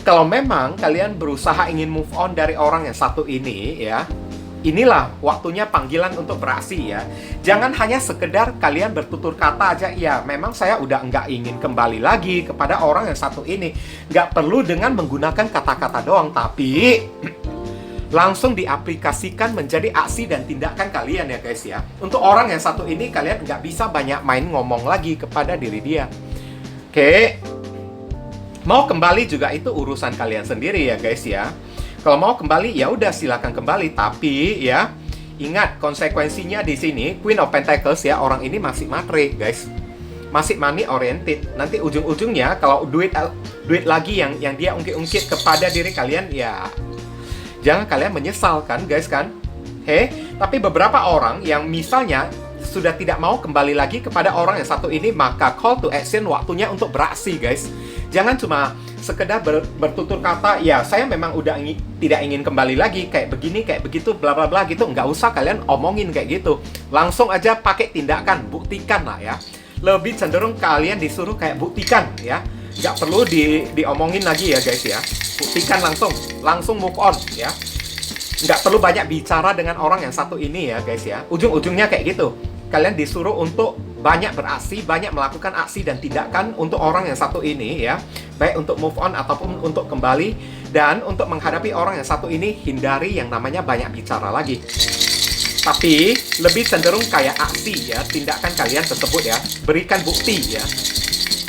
Kalau memang kalian berusaha ingin move on dari orang yang satu ini ya, inilah waktunya panggilan untuk beraksi ya. Jangan hanya sekedar kalian bertutur kata aja, ya memang saya udah nggak ingin kembali lagi kepada orang yang satu ini. Nggak perlu dengan menggunakan kata-kata doang, tapi langsung diaplikasikan menjadi aksi dan tindakan kalian ya, guys ya. Untuk orang yang satu ini kalian nggak bisa banyak main ngomong lagi kepada diri dia. Oke. Mau kembali juga itu urusan kalian sendiri ya, guys ya. Kalau mau kembali ya udah silakan kembali, tapi ya ingat konsekuensinya di sini. Queen of Pentacles ya, orang ini masih matre, guys. Masih money oriented. Nanti ujung-ujungnya kalau duit lagi yang dia ungkit-ungkit kepada diri kalian ya, jangan kalian menyesal kan, guys kan. Tapi beberapa orang yang misalnya sudah tidak mau kembali lagi kepada orang yang satu ini, maka call to action, waktunya untuk beraksi, guys. Jangan cuma sekedar bertutur kata, ya saya memang udah tidak ingin kembali lagi, kayak begini, kayak begitu, bla bla bla gitu. Nggak usah kalian omongin kayak gitu. Langsung aja pakai tindakan, buktikan lah ya. Lebih cenderung kalian disuruh kayak buktikan ya. Nggak perlu diomongin lagi ya, guys ya. Buktikan langsung move on ya. Nggak perlu banyak bicara dengan orang yang satu ini ya, guys ya. Ujung-ujungnya kayak gitu. Kalian disuruh untuk banyak beraksi, banyak melakukan aksi dan tindakan untuk orang yang satu ini ya. Baik untuk move on ataupun untuk kembali. Dan untuk menghadapi orang yang satu ini, hindari yang namanya banyak bicara lagi. Tapi lebih cenderung kayak aksi ya, tindakan kalian tersebut ya. Berikan bukti ya.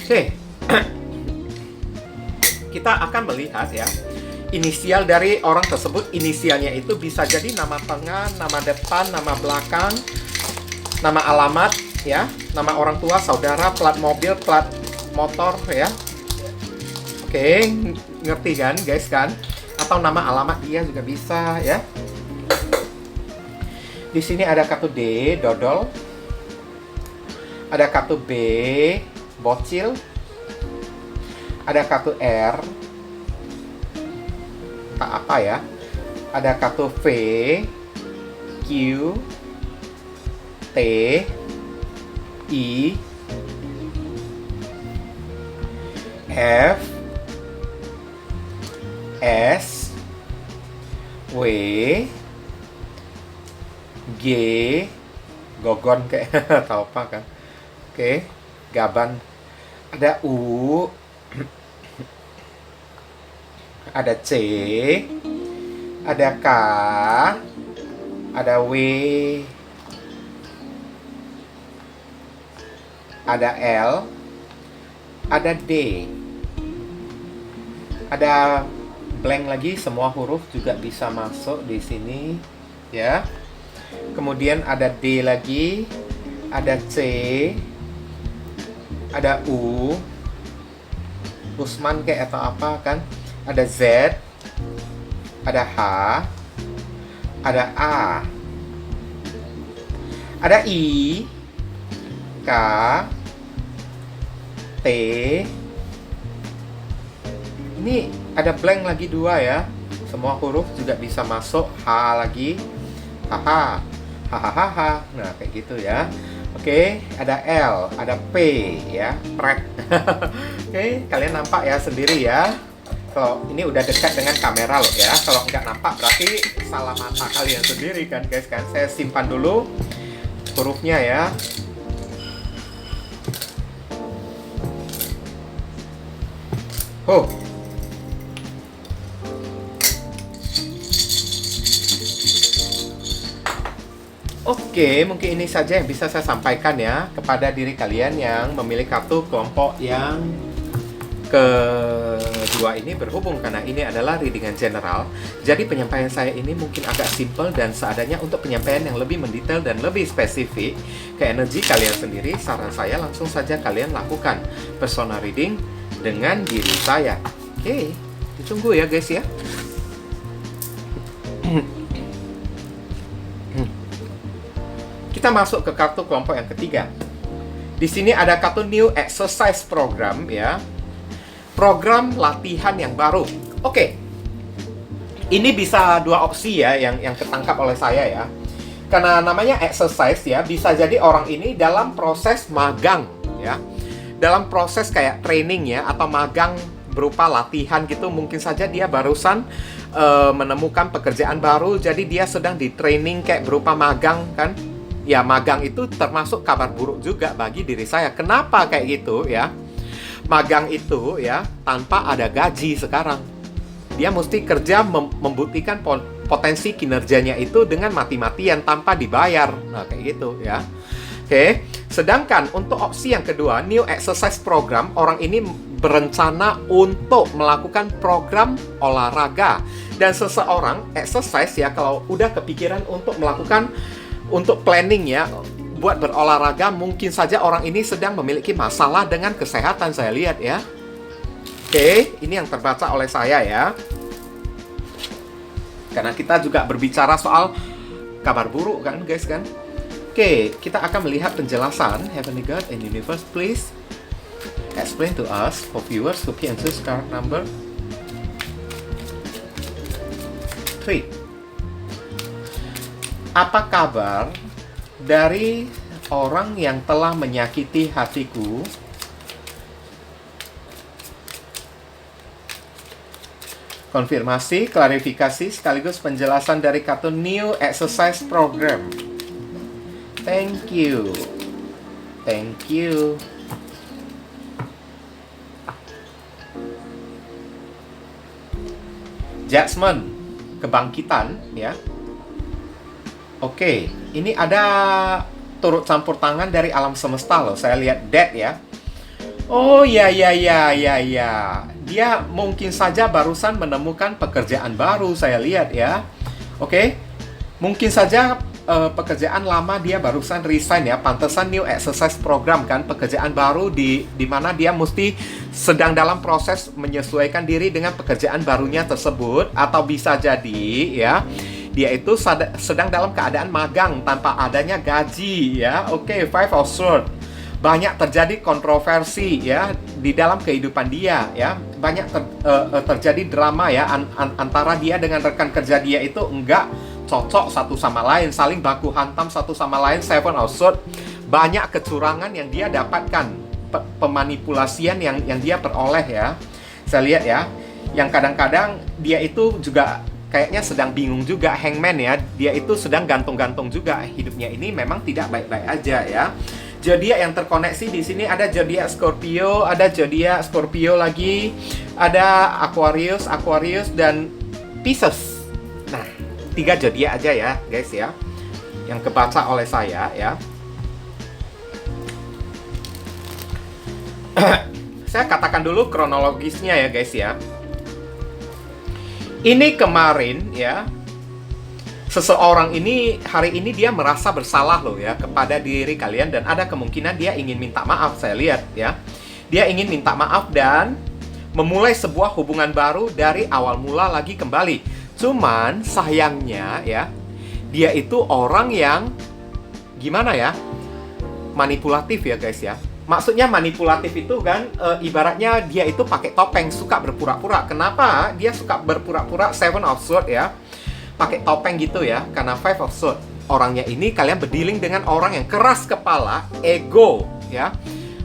Oke. Kita akan melihat ya, inisial dari orang tersebut. Inisialnya itu bisa jadi nama tengah, nama depan, nama belakang, nama alamat ya, nama orang tua, saudara, plat mobil, plat motor ya. Oke, ngerti kan, guys kan? atau nama alamat dia juga bisa ya. Di sini ada kartu D, dodol. Ada kartu B, bocil. Ada kartu R, tak apa ya. Ada kartu V, Q, T, I, F, S, W, G, gogon kayak tahu apa kan. Oke, gaban. Ada U, ada C, ada K, ada W, ada L, ada D, ada blank lagi, semua huruf juga bisa masuk di sini ya. Kemudian ada D lagi, ada C, ada U, Usman kayak atau apa kan, ada Z, ada H, ada A, ada I, K, T. Ini ada blank lagi 2 ya. Semua huruf juga bisa masuk. H lagi, haha, hahaha. Nah kayak gitu ya. Oke, ada L, ada P ya, prek. Oke, kalian nampak ya sendiri ya. Kalau ini udah dekat dengan kamera loh ya. Kalau nggak nampak berarti salah mata kalian sendiri kan guys kan. Saya simpan dulu hurufnya ya. Oke, mungkin ini saja yang bisa saya sampaikan ya kepada diri kalian yang memilih kartu kelompok yang kedua ini, berhubung karena ini adalah readingan general. Jadi penyampaian saya ini mungkin agak simple dan seadanya. Untuk penyampaian yang lebih mendetail dan lebih spesifik ke energi kalian sendiri, saran saya langsung saja kalian lakukan personal reading dengan diri saya. Oke, ditunggu ya guys ya. Kita masuk ke kartu kelompok yang ketiga. Di sini ada kartu New Exercise Program ya. Program latihan yang baru. Oke. Ini bisa 2 opsi ya yang ketangkap oleh saya ya. Karena namanya exercise ya, bisa jadi orang ini dalam proses magang ya. Dalam proses kayak training ya, atau magang berupa latihan gitu. Mungkin saja dia barusan menemukan pekerjaan baru, jadi dia sedang di training kayak berupa magang kan. Ya, magang itu termasuk kabar buruk juga bagi diri saya. Kenapa kayak gitu ya? Magang itu ya tanpa ada gaji sekarang. Dia mesti kerja membuktikan potensi kinerjanya itu dengan mati-matian tanpa dibayar. Nah, kayak gitu ya. Oke. Sedangkan untuk opsi yang kedua, New Exercise Program, orang ini berencana untuk melakukan program olahraga. Dan seseorang exercise ya, kalau udah kepikiran untuk melakukan untuk planning ya, buat berolahraga, mungkin saja orang ini sedang memiliki masalah dengan kesehatan, saya lihat ya. Oke, ini yang terbaca oleh saya ya. Karena kita juga berbicara soal kabar buruk kan guys kan. Oke, kita akan melihat penjelasan. Heavenly God and Universe, please explain to us for viewers who can choose card number 3. Apa kabar dari orang yang telah menyakiti hatiku? Konfirmasi, klarifikasi, sekaligus penjelasan dari kartu New Exercise Program. Thank you. Thank you. Judgment, kebangkitan ya. Oke, ini ada turut campur tangan dari alam semesta loh. Saya lihat Death ya. Oh ya. Dia mungkin saja barusan menemukan pekerjaan baru, saya lihat ya. Oke. Mungkin saja pekerjaan lama dia barusan resign ya, pantesan new exercise program kan, pekerjaan baru di mana dia mesti sedang dalam proses menyesuaikan diri dengan pekerjaan barunya tersebut, atau bisa jadi ya dia itu sedang dalam keadaan magang tanpa adanya gaji ya. Oke, Five of Swords. Banyak terjadi kontroversi ya di dalam kehidupan dia ya. Banyak terjadi drama ya antara dia dengan rekan kerja dia itu enggak cocok satu sama lain, saling baku hantam satu sama lain. Seven of Swords. Banyak kecurangan yang dia dapatkan, pemanipulasian yang dia peroleh ya. Saya lihat ya, yang kadang-kadang dia itu juga kayaknya sedang bingung juga, Hangman ya. Dia itu sedang gantung-gantung juga. Hidupnya ini memang tidak baik-baik aja ya. Zodiak yang terkoneksi di sini ada zodiak Scorpio, ada zodiak Scorpio lagi, ada Aquarius dan Pisces. Nah, 3 zodiak aja ya, guys ya, yang kebaca oleh saya ya. Saya katakan dulu kronologisnya ya, guys ya. Ini kemarin ya, seseorang ini hari ini dia merasa bersalah loh ya kepada diri kalian, dan ada kemungkinan dia ingin minta maaf. Saya lihat ya, dia ingin minta maaf dan memulai sebuah hubungan baru dari awal mula lagi kembali. Cuman sayangnya ya, dia itu orang yang gimana ya, manipulatif ya guys ya. Maksudnya manipulatif itu kan ibaratnya dia itu pakai topeng, suka berpura-pura. Kenapa dia suka berpura-pura? Seven of Swords ya, pakai topeng gitu ya, karena Five of Swords. Orangnya ini kalian berdealing dengan orang yang keras kepala, ego ya.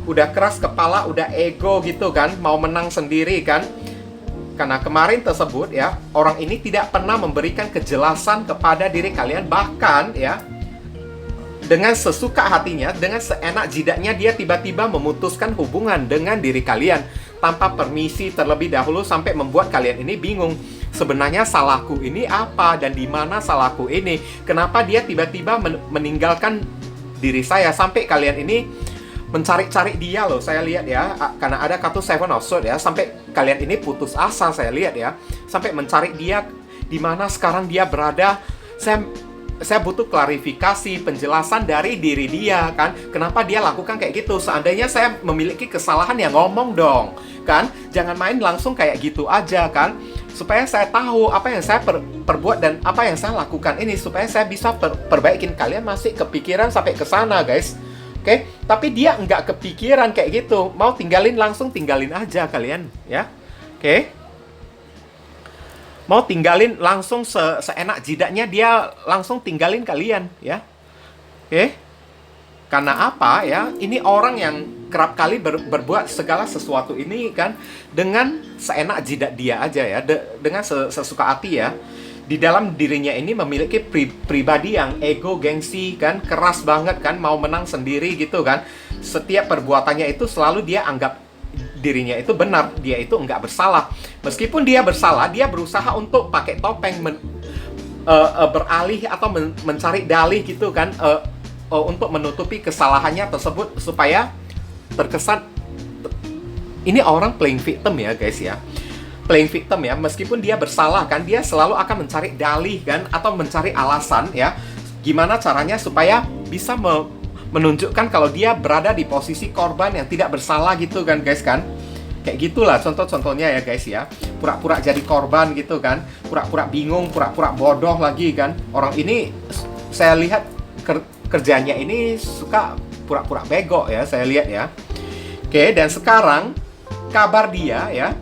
Udah keras kepala, udah ego gitu kan, mau menang sendiri kan. Karena kemarin tersebut ya, orang ini tidak pernah memberikan kejelasan kepada diri kalian. Bahkan ya, dengan sesuka hatinya, dengan seenak jidatnya, dia tiba-tiba memutuskan hubungan dengan diri kalian tanpa permisi terlebih dahulu, sampai membuat kalian ini bingung. Sebenarnya salahku ini apa, dan di mana salahku ini? Kenapa dia tiba-tiba meninggalkan diri saya? Sampai kalian ini mencari-cari dia loh, saya lihat ya, karena ada kartu Seven of Swords ya. Sampai kalian ini putus asa, saya lihat ya, sampai mencari dia di mana sekarang dia berada. Saya butuh klarifikasi, penjelasan dari diri dia kan. Kenapa dia lakukan kayak gitu? Seandainya saya memiliki kesalahan, ya ngomong dong kan. Jangan main langsung kayak gitu aja kan. Supaya saya tahu apa yang saya perbuat dan apa yang saya lakukan ini, supaya saya bisa perbaikin. Kalian masih kepikiran sampai ke sana guys. Oke, tapi dia nggak kepikiran kayak gitu. Mau tinggalin, langsung tinggalin aja kalian ya. Oke, mau tinggalin langsung seenak jidatnya, dia langsung tinggalin kalian ya. Oke. Karena apa ya? Ini orang yang kerap kali berbuat segala sesuatu ini kan dengan seenak jidat dia aja ya, dengan sesuka hati ya. Di dalam dirinya ini memiliki pribadi yang ego, gengsi kan, keras banget kan, mau menang sendiri gitu kan. Setiap perbuatannya itu selalu dia anggap dirinya itu benar, dia itu enggak bersalah. Meskipun dia bersalah, dia berusaha untuk pakai topeng beralih atau mencari dalih gitu kan, untuk menutupi kesalahannya tersebut supaya terkesan ini orang playing victim ya guys ya. Playing victim ya, meskipun dia bersalah kan, dia selalu akan mencari dalih kan, atau mencari alasan ya, gimana caranya supaya bisa menunjukkan kalau dia berada di posisi korban yang tidak bersalah gitu kan guys kan. Kayak gitulah contoh-contohnya ya guys ya. Pura-pura jadi korban gitu kan, pura-pura bingung, pura-pura bodoh lagi kan. Orang ini saya lihat kerjanya ini suka pura-pura bego ya, saya lihat ya. Oke, dan sekarang kabar dia ya,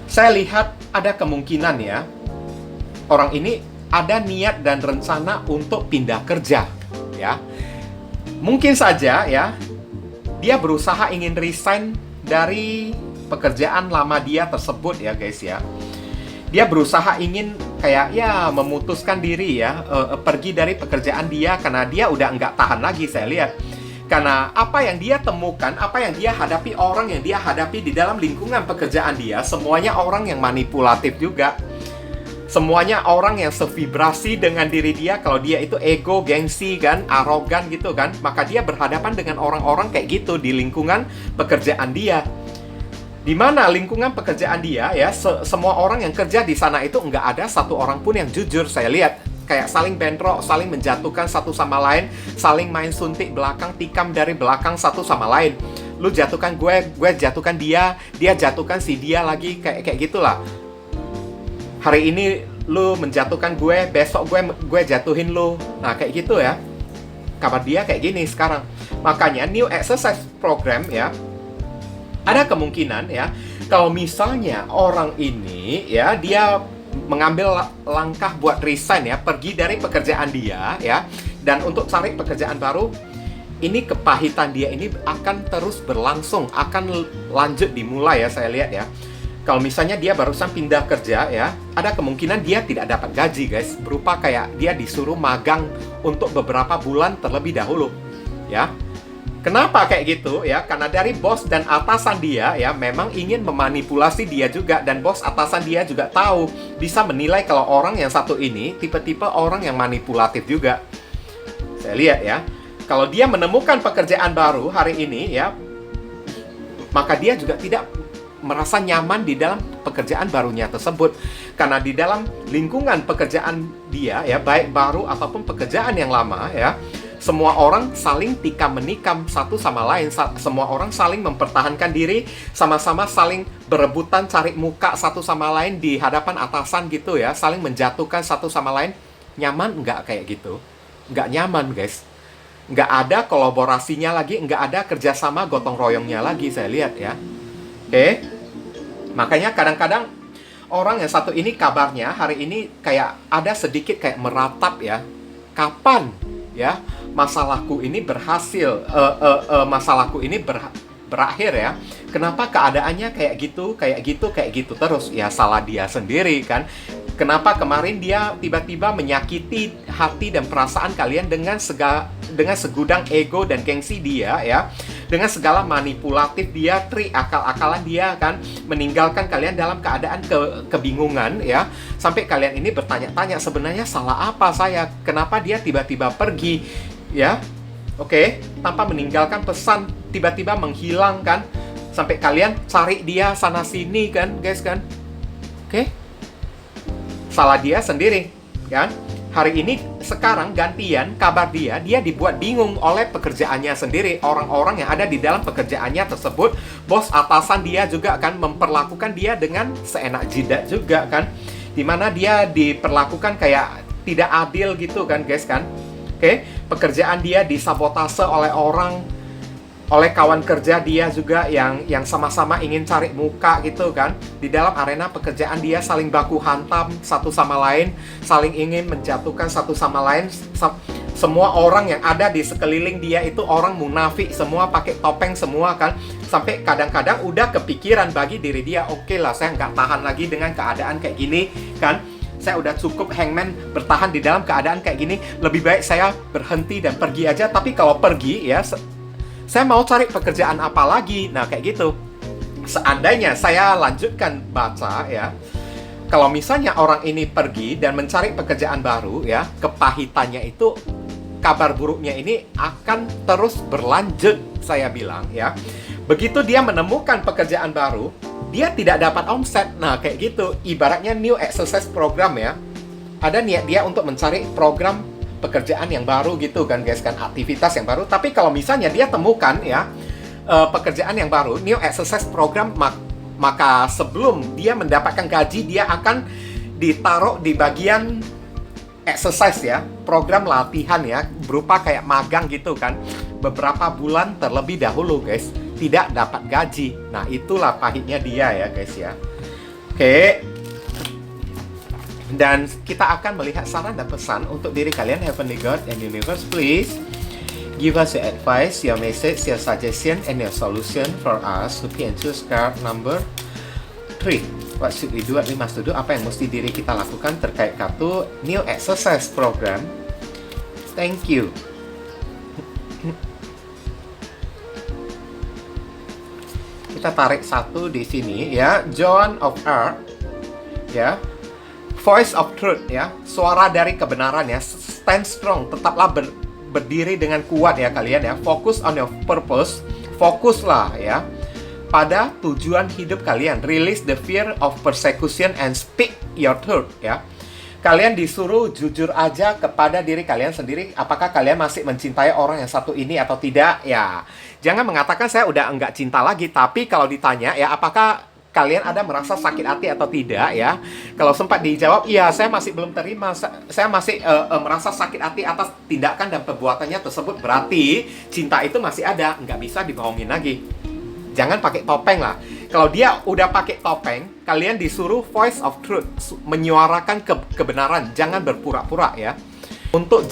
saya lihat ada kemungkinan ya, orang ini ada niat dan rencana untuk pindah kerja ya. Mungkin saja ya, dia berusaha ingin resign dari pekerjaan lama dia tersebut ya guys ya. Dia berusaha ingin kayak ya memutuskan diri ya, pergi dari pekerjaan dia karena dia udah nggak tahan lagi, saya lihat. Karena apa yang dia temukan, apa yang dia hadapi, orang yang dia hadapi di dalam lingkungan pekerjaan dia, semuanya orang yang manipulatif juga. Semuanya orang yang sevibrasi dengan diri dia. Kalau dia itu ego, gengsi kan, arogan gitu kan, maka dia berhadapan dengan orang-orang kayak gitu di lingkungan pekerjaan dia. Di mana lingkungan pekerjaan dia ya, semua orang yang kerja di sana itu nggak ada satu orang pun yang jujur, saya lihat. kayak saling bentrok, saling menjatuhkan satu sama lain, saling main suntik belakang, tikam dari belakang satu sama lain. Lu jatuhkan gue jatuhkan dia, dia jatuhkan si dia lagi, kayak gitulah. Hari ini lu menjatuhkan gue, besok gue jatuhin lu. Nah, kayak gitu ya. Kabar dia kayak gini sekarang. Makanya New Exercise Program ya, ada kemungkinan ya, kalau misalnya orang ini ya, dia mengambil langkah buat resign ya, pergi dari pekerjaan dia ya, dan untuk cari pekerjaan baru, ini kepahitan dia ini akan terus berlangsung, akan lanjut dimulai ya, saya lihat ya. Kalau misalnya dia barusan pindah kerja ya, ada kemungkinan dia tidak dapat gaji guys, berupa kayak dia disuruh magang untuk beberapa bulan terlebih dahulu ya. Kenapa kayak gitu ya? Karena dari bos dan atasan dia ya memang ingin memanipulasi dia juga, dan bos atasan dia juga tahu, bisa menilai kalau orang yang satu ini tipe-tipe orang yang manipulatif juga. Saya lihat ya, kalau dia menemukan pekerjaan baru hari ini ya, maka dia juga tidak merasa nyaman di dalam pekerjaan barunya tersebut. Karena di dalam lingkungan pekerjaan dia ya, baik baru ataupun pekerjaan yang lama ya, semua orang saling tikam menikam satu sama lain. Semua orang saling mempertahankan diri, sama-sama saling berebutan cari muka satu sama lain di hadapan atasan gitu ya, saling menjatuhkan satu sama lain. Nyaman nggak kayak gitu? Nggak nyaman guys. Nggak ada kolaborasinya lagi, nggak ada kerjasama gotong royongnya lagi, saya lihat ya. Oke? Makanya kadang-kadang orang yang satu ini kabarnya hari ini kayak ada sedikit kayak meratap ya. Kapan ya masalahku ini berhasil, masalahku ini berakhir ya? Kenapa keadaannya kayak gitu terus? Ya salah dia sendiri kan. Kenapa kemarin dia tiba-tiba menyakiti hati dan perasaan kalian dengan segudang ego dan gengsi dia ya, dengan segala manipulatif dia, trik akal-akalan dia kan, meninggalkan kalian dalam keadaan kebingungan ya, sampai kalian ini bertanya-tanya sebenarnya salah apa saya, kenapa dia tiba-tiba pergi ya, oke, tanpa meninggalkan pesan, tiba-tiba menghilang kan, sampai kalian cari dia sana sini kan guys kan, oke. Salah dia sendiri, kan? Hari ini sekarang gantian kabar dia dibuat bingung oleh pekerjaannya sendiri. Orang-orang yang ada di dalam pekerjaannya tersebut, bos atasan dia juga akan memperlakukan dia dengan seenak jidat juga kan. Dimana dia diperlakukan kayak tidak adil gitu kan guys kan. Oke, pekerjaan dia disabotase oleh orang, oleh kawan kerja dia juga yang sama-sama ingin cari muka gitu kan. Di dalam arena pekerjaan dia saling baku hantam satu sama lain, saling ingin menjatuhkan satu sama lain. Semua orang yang ada di sekeliling dia itu orang munafik, semua pakai topeng semua kan. Sampai kadang-kadang udah kepikiran bagi diri dia, oke lah saya nggak tahan lagi dengan keadaan kayak gini kan. Saya udah cukup hangman bertahan di dalam keadaan kayak gini, lebih baik saya berhenti dan pergi aja. Tapi kalau pergi ya, saya mau cari pekerjaan apa lagi? Nah, kayak gitu. Seandainya saya lanjutkan baca ya, kalau misalnya orang ini pergi dan mencari pekerjaan baru ya, kepahitannya itu, kabar buruknya ini akan terus berlanjut, saya bilang ya. Begitu dia menemukan pekerjaan baru, dia tidak dapat omset. Nah, kayak gitu. Ibaratnya New Exercise Program ya. Ada niat dia untuk mencari program pekerjaan yang baru gitu kan guys kan, aktivitas yang baru. Tapi kalau misalnya dia temukan ya pekerjaan yang baru, New Exercise Program, maka sebelum dia mendapatkan gaji, dia akan ditaruh di bagian exercise ya, program latihan ya, berupa kayak magang gitu kan, beberapa bulan terlebih dahulu guys, tidak dapat gaji. Nah, itulah pahitnya dia ya guys ya. Oke. Dan kita akan melihat saran dan pesan untuk diri kalian. Heavenly God and Universe, please give us your advice, your message, your suggestion, and your solution for us to pick and choose card number 3. What should we do? What we must do? Apa yang mesti diri kita lakukan terkait kartu New Exercise Program? Thank you. Kita tarik satu di sini ya, John of Earth ya. Voice of Truth ya, suara dari kebenaran ya. Stand strong, tetaplah berdiri dengan kuat ya kalian ya. Focus on your purpose, fokuslah ya pada tujuan hidup kalian. Release the fear of persecution and speak your truth ya. Kalian disuruh jujur aja kepada diri kalian sendiri, apakah kalian masih mencintai orang yang satu ini atau tidak? Ya, jangan mengatakan saya udah enggak cinta lagi, tapi kalau ditanya ya apakah kalian ada merasa sakit hati atau tidak ya? Kalau sempat dijawab, iya saya masih belum terima, saya masih merasa sakit hati atas tindakan dan perbuatannya tersebut, berarti cinta itu masih ada, nggak bisa dibohongin lagi. Jangan pakai topeng lah. Kalau dia udah pakai topeng, kalian disuruh voice of truth, menyuarakan kebenaran, jangan berpura-pura ya. Untuk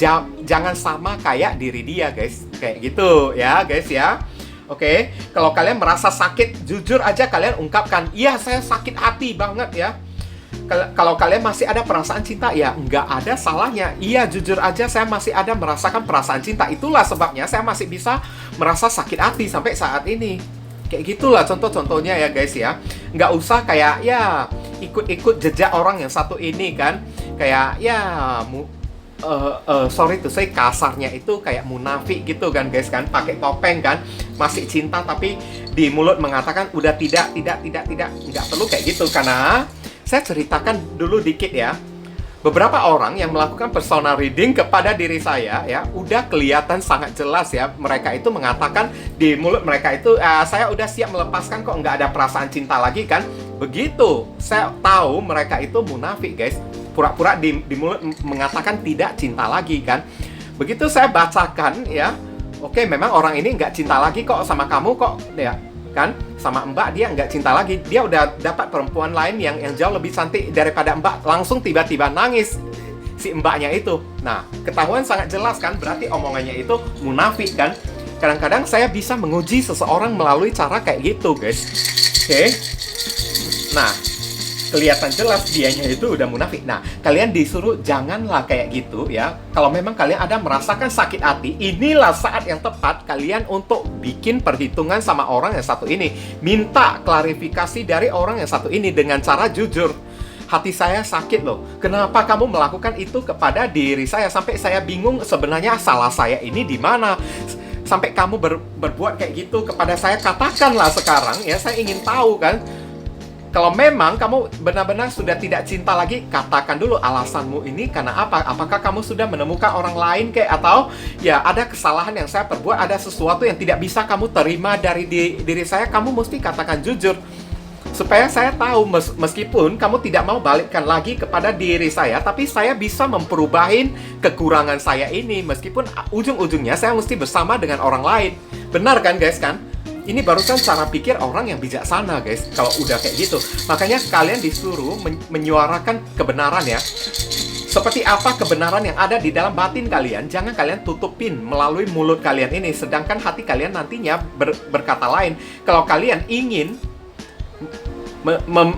jangan sama kayak diri dia, guys. Kayak gitu ya, guys ya. Oke, kalau kalian merasa sakit, jujur aja kalian ungkapkan, iya saya sakit hati banget ya. Kalau kalian masih ada perasaan cinta, ya nggak ada salahnya. Iya, jujur aja saya masih ada merasakan perasaan cinta. Itulah sebabnya saya masih bisa merasa sakit hati sampai saat ini. Kayak gitulah contoh-contohnya ya guys ya. Nggak usah kayak ya ikut-ikut jejak orang yang satu ini kan. Kayak ya sorry to say, kasarnya itu kayak munafik gitu kan guys kan. Pakai topeng kan. Masih cinta tapi di mulut mengatakan udah tidak. Nggak perlu kayak gitu. Karena saya ceritakan dulu dikit ya. Beberapa orang yang melakukan personal reading kepada diri saya ya, udah kelihatan sangat jelas ya. Mereka itu mengatakan di mulut mereka itu, saya udah siap melepaskan kok, nggak ada perasaan cinta lagi kan. Begitu saya tahu mereka itu munafik guys. Pura-pura di mulut mengatakan tidak cinta lagi kan. Begitu saya bacakan ya, oke memang orang ini nggak cinta lagi kok sama kamu kok ya. Kan sama Mbak dia nggak cinta lagi, dia udah dapat perempuan lain yang jauh lebih cantik daripada Mbak, langsung tiba-tiba nangis si Mbaknya itu. Nah, ketahuan sangat jelas kan, berarti omongannya itu munafik kan. Kadang-kadang saya bisa menguji seseorang melalui cara kayak gitu guys. Oke. Nah, kelihatan jelas dianya itu udah munafik. Nah, kalian disuruh janganlah kayak gitu ya. Kalau memang kalian ada merasakan sakit hati, inilah saat yang tepat kalian untuk bikin perhitungan sama orang yang satu ini. Minta klarifikasi dari orang yang satu ini dengan cara jujur. Hati saya sakit loh. Kenapa kamu melakukan itu kepada diri saya? Sampai saya bingung sebenarnya salah saya ini di mana. Sampai kamu berbuat kayak gitu kepada saya, katakanlah sekarang ya, saya ingin tahu kan. Kalau memang kamu benar-benar sudah tidak cinta lagi, katakan dulu alasanmu ini karena apa? Apakah kamu sudah menemukan orang lain kayak, atau ya ada kesalahan yang saya perbuat, ada sesuatu yang tidak bisa kamu terima dari diri saya, kamu mesti katakan jujur. Supaya saya tahu meskipun kamu tidak mau balikkan lagi kepada diri saya, tapi saya bisa memperubahin kekurangan saya ini meskipun ujung-ujungnya saya mesti bersama dengan orang lain. Benar kan guys kan? Ini barusan cara pikir orang yang bijaksana guys. Kalau udah kayak gitu, makanya kalian disuruh menyuarakan kebenaran ya. Seperti apa kebenaran yang ada di dalam batin kalian, jangan kalian tutupin melalui mulut kalian ini. Sedangkan hati kalian nantinya berkata lain. Kalau kalian ingin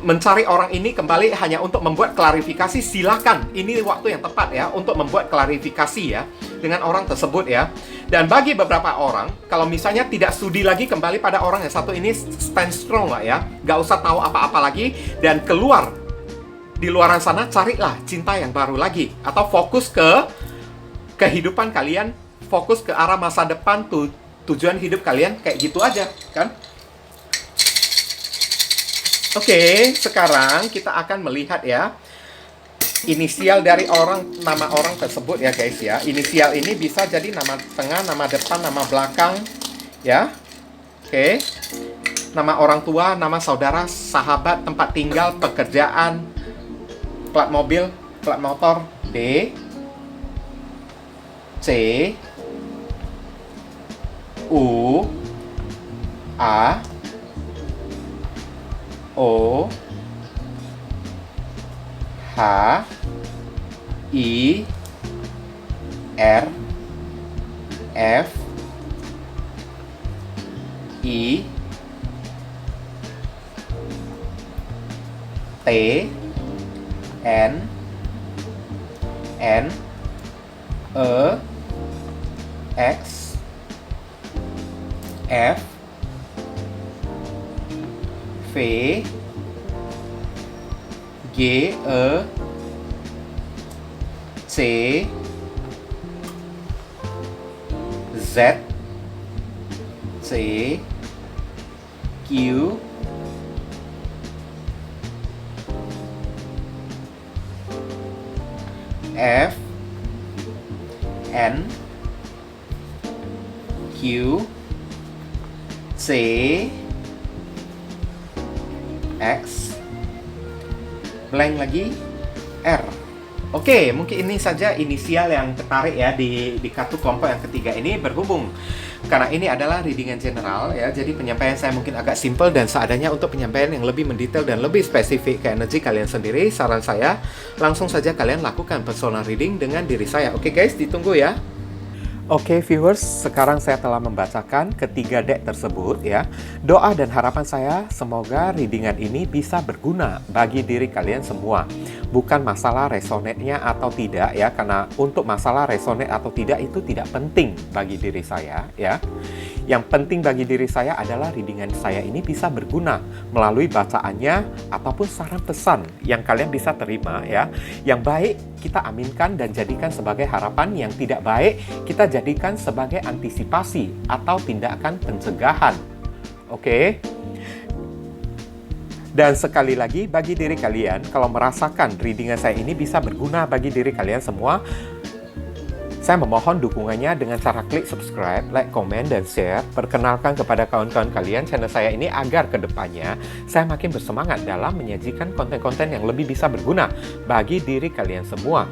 mencari orang ini kembali hanya untuk membuat klarifikasi, silakan. Ini waktu yang tepat ya untuk membuat klarifikasi ya dengan orang tersebut ya. Dan bagi beberapa orang, kalau misalnya tidak sudi lagi kembali pada orang yang satu ini, stand strong lah ya. Gak usah tahu apa-apa lagi dan keluar di luaran sana, carilah cinta yang baru lagi. Atau fokus ke kehidupan kalian, fokus ke arah masa depan, tujuan hidup kalian, kayak gitu aja kan. Oke, sekarang kita akan melihat ya inisial dari nama orang tersebut ya guys ya. Inisial ini bisa jadi nama tengah, nama depan, nama belakang ya. Oke. Nama orang tua, nama saudara, sahabat, tempat tinggal, pekerjaan, plat mobil, plat motor, D, C, U, A, O, H, I, R, F, I, T, N, E, X, F, V, G, E, C, Z, C, Q, X, blank lagi, R. Oke, mungkin ini saja inisial yang tertarik ya di kartu kelompok yang ketiga ini, berhubung karena ini adalah reading yang general ya, jadi penyampaian saya mungkin agak simple dan seadanya. Untuk penyampaian yang lebih mendetail dan lebih spesifik ke energi kalian sendiri, saran saya langsung saja kalian lakukan personal reading dengan diri saya. Oke guys, ditunggu ya. Oke viewers, sekarang saya telah membacakan ketiga deck tersebut ya. Doa dan harapan saya semoga readingan ini bisa berguna bagi diri kalian semua. Bukan masalah resonate-nya atau tidak ya, karena untuk masalah resonate atau tidak itu tidak penting bagi diri saya ya. Yang penting bagi diri saya adalah readingan saya ini bisa berguna melalui bacaannya ataupun saran pesan yang kalian bisa terima ya. Yang baik kita aminkan dan jadikan sebagai harapan, yang tidak baik kita jadikan sebagai antisipasi atau tindakan pencegahan. Oke? Dan sekali lagi bagi diri kalian, kalau merasakan readingan saya ini bisa berguna bagi diri kalian semua, saya memohon dukungannya dengan cara klik subscribe, like, komen, dan share. Perkenalkan kepada kawan-kawan kalian channel saya ini agar kedepannya saya makin bersemangat dalam menyajikan konten-konten yang lebih bisa berguna bagi diri kalian semua.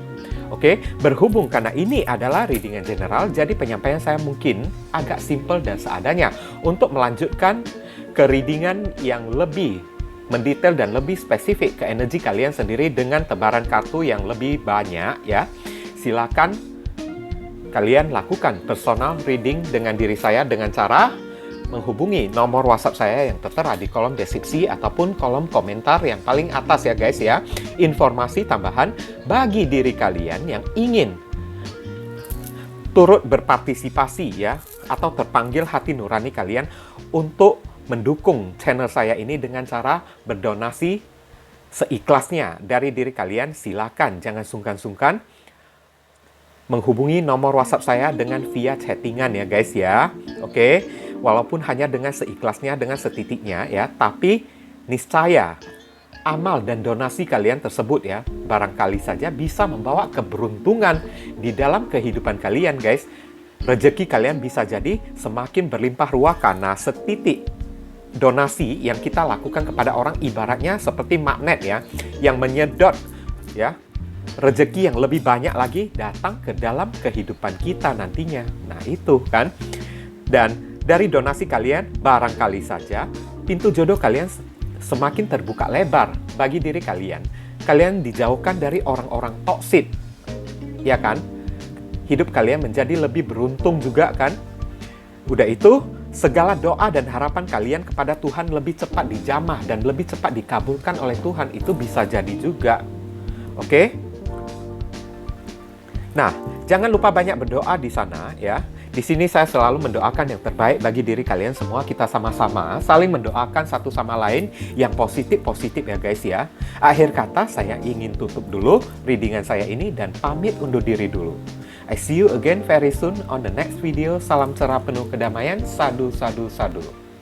Oke, berhubung karena ini adalah readingan general, jadi penyampaian saya mungkin agak simple dan seadanya. Untuk melanjutkan ke readingan yang lebih mendetail dan lebih spesifik ke energi kalian sendiri dengan tebaran kartu yang lebih banyak ya, silakan kalian lakukan personal reading dengan diri saya dengan cara menghubungi nomor WhatsApp saya yang tertera di kolom deskripsi ataupun kolom komentar yang paling atas ya guys ya. Informasi tambahan bagi diri kalian yang ingin turut berpartisipasi ya, atau terpanggil hati nurani kalian untuk mendukung channel saya ini dengan cara berdonasi seikhlasnya dari diri kalian, silakan jangan sungkan-sungkan menghubungi nomor WhatsApp saya dengan via chattingan ya guys ya. Oke, walaupun hanya dengan seikhlasnya, dengan setitiknya ya, tapi niscaya amal dan donasi kalian tersebut ya, barangkali saja bisa membawa keberuntungan di dalam kehidupan kalian guys. Rezeki kalian bisa jadi semakin berlimpah ruah karena setitik donasi yang kita lakukan kepada orang ibaratnya seperti magnet ya, yang menyedot ya rezeki yang lebih banyak lagi datang ke dalam kehidupan kita nantinya. Nah itu kan. Dan dari donasi kalian, barangkali saja pintu jodoh kalian semakin terbuka lebar bagi diri kalian. Kalian dijauhkan dari orang-orang toksik, ya kan? Hidup kalian menjadi lebih beruntung juga kan? Udah itu, segala doa dan harapan kalian kepada Tuhan lebih cepat dijamah dan lebih cepat dikabulkan oleh Tuhan. Itu bisa jadi juga. Oke? Nah, jangan lupa banyak berdoa di sana ya. Di sini saya selalu mendoakan yang terbaik bagi diri kalian semua. Kita sama-sama saling mendoakan satu sama lain yang positif-positif ya guys ya. Akhir kata saya ingin tutup dulu readingan saya ini dan pamit undur diri dulu. I see you again very soon on the next video. Salam cerah penuh kedamaian. Sadu, sadu, sadu.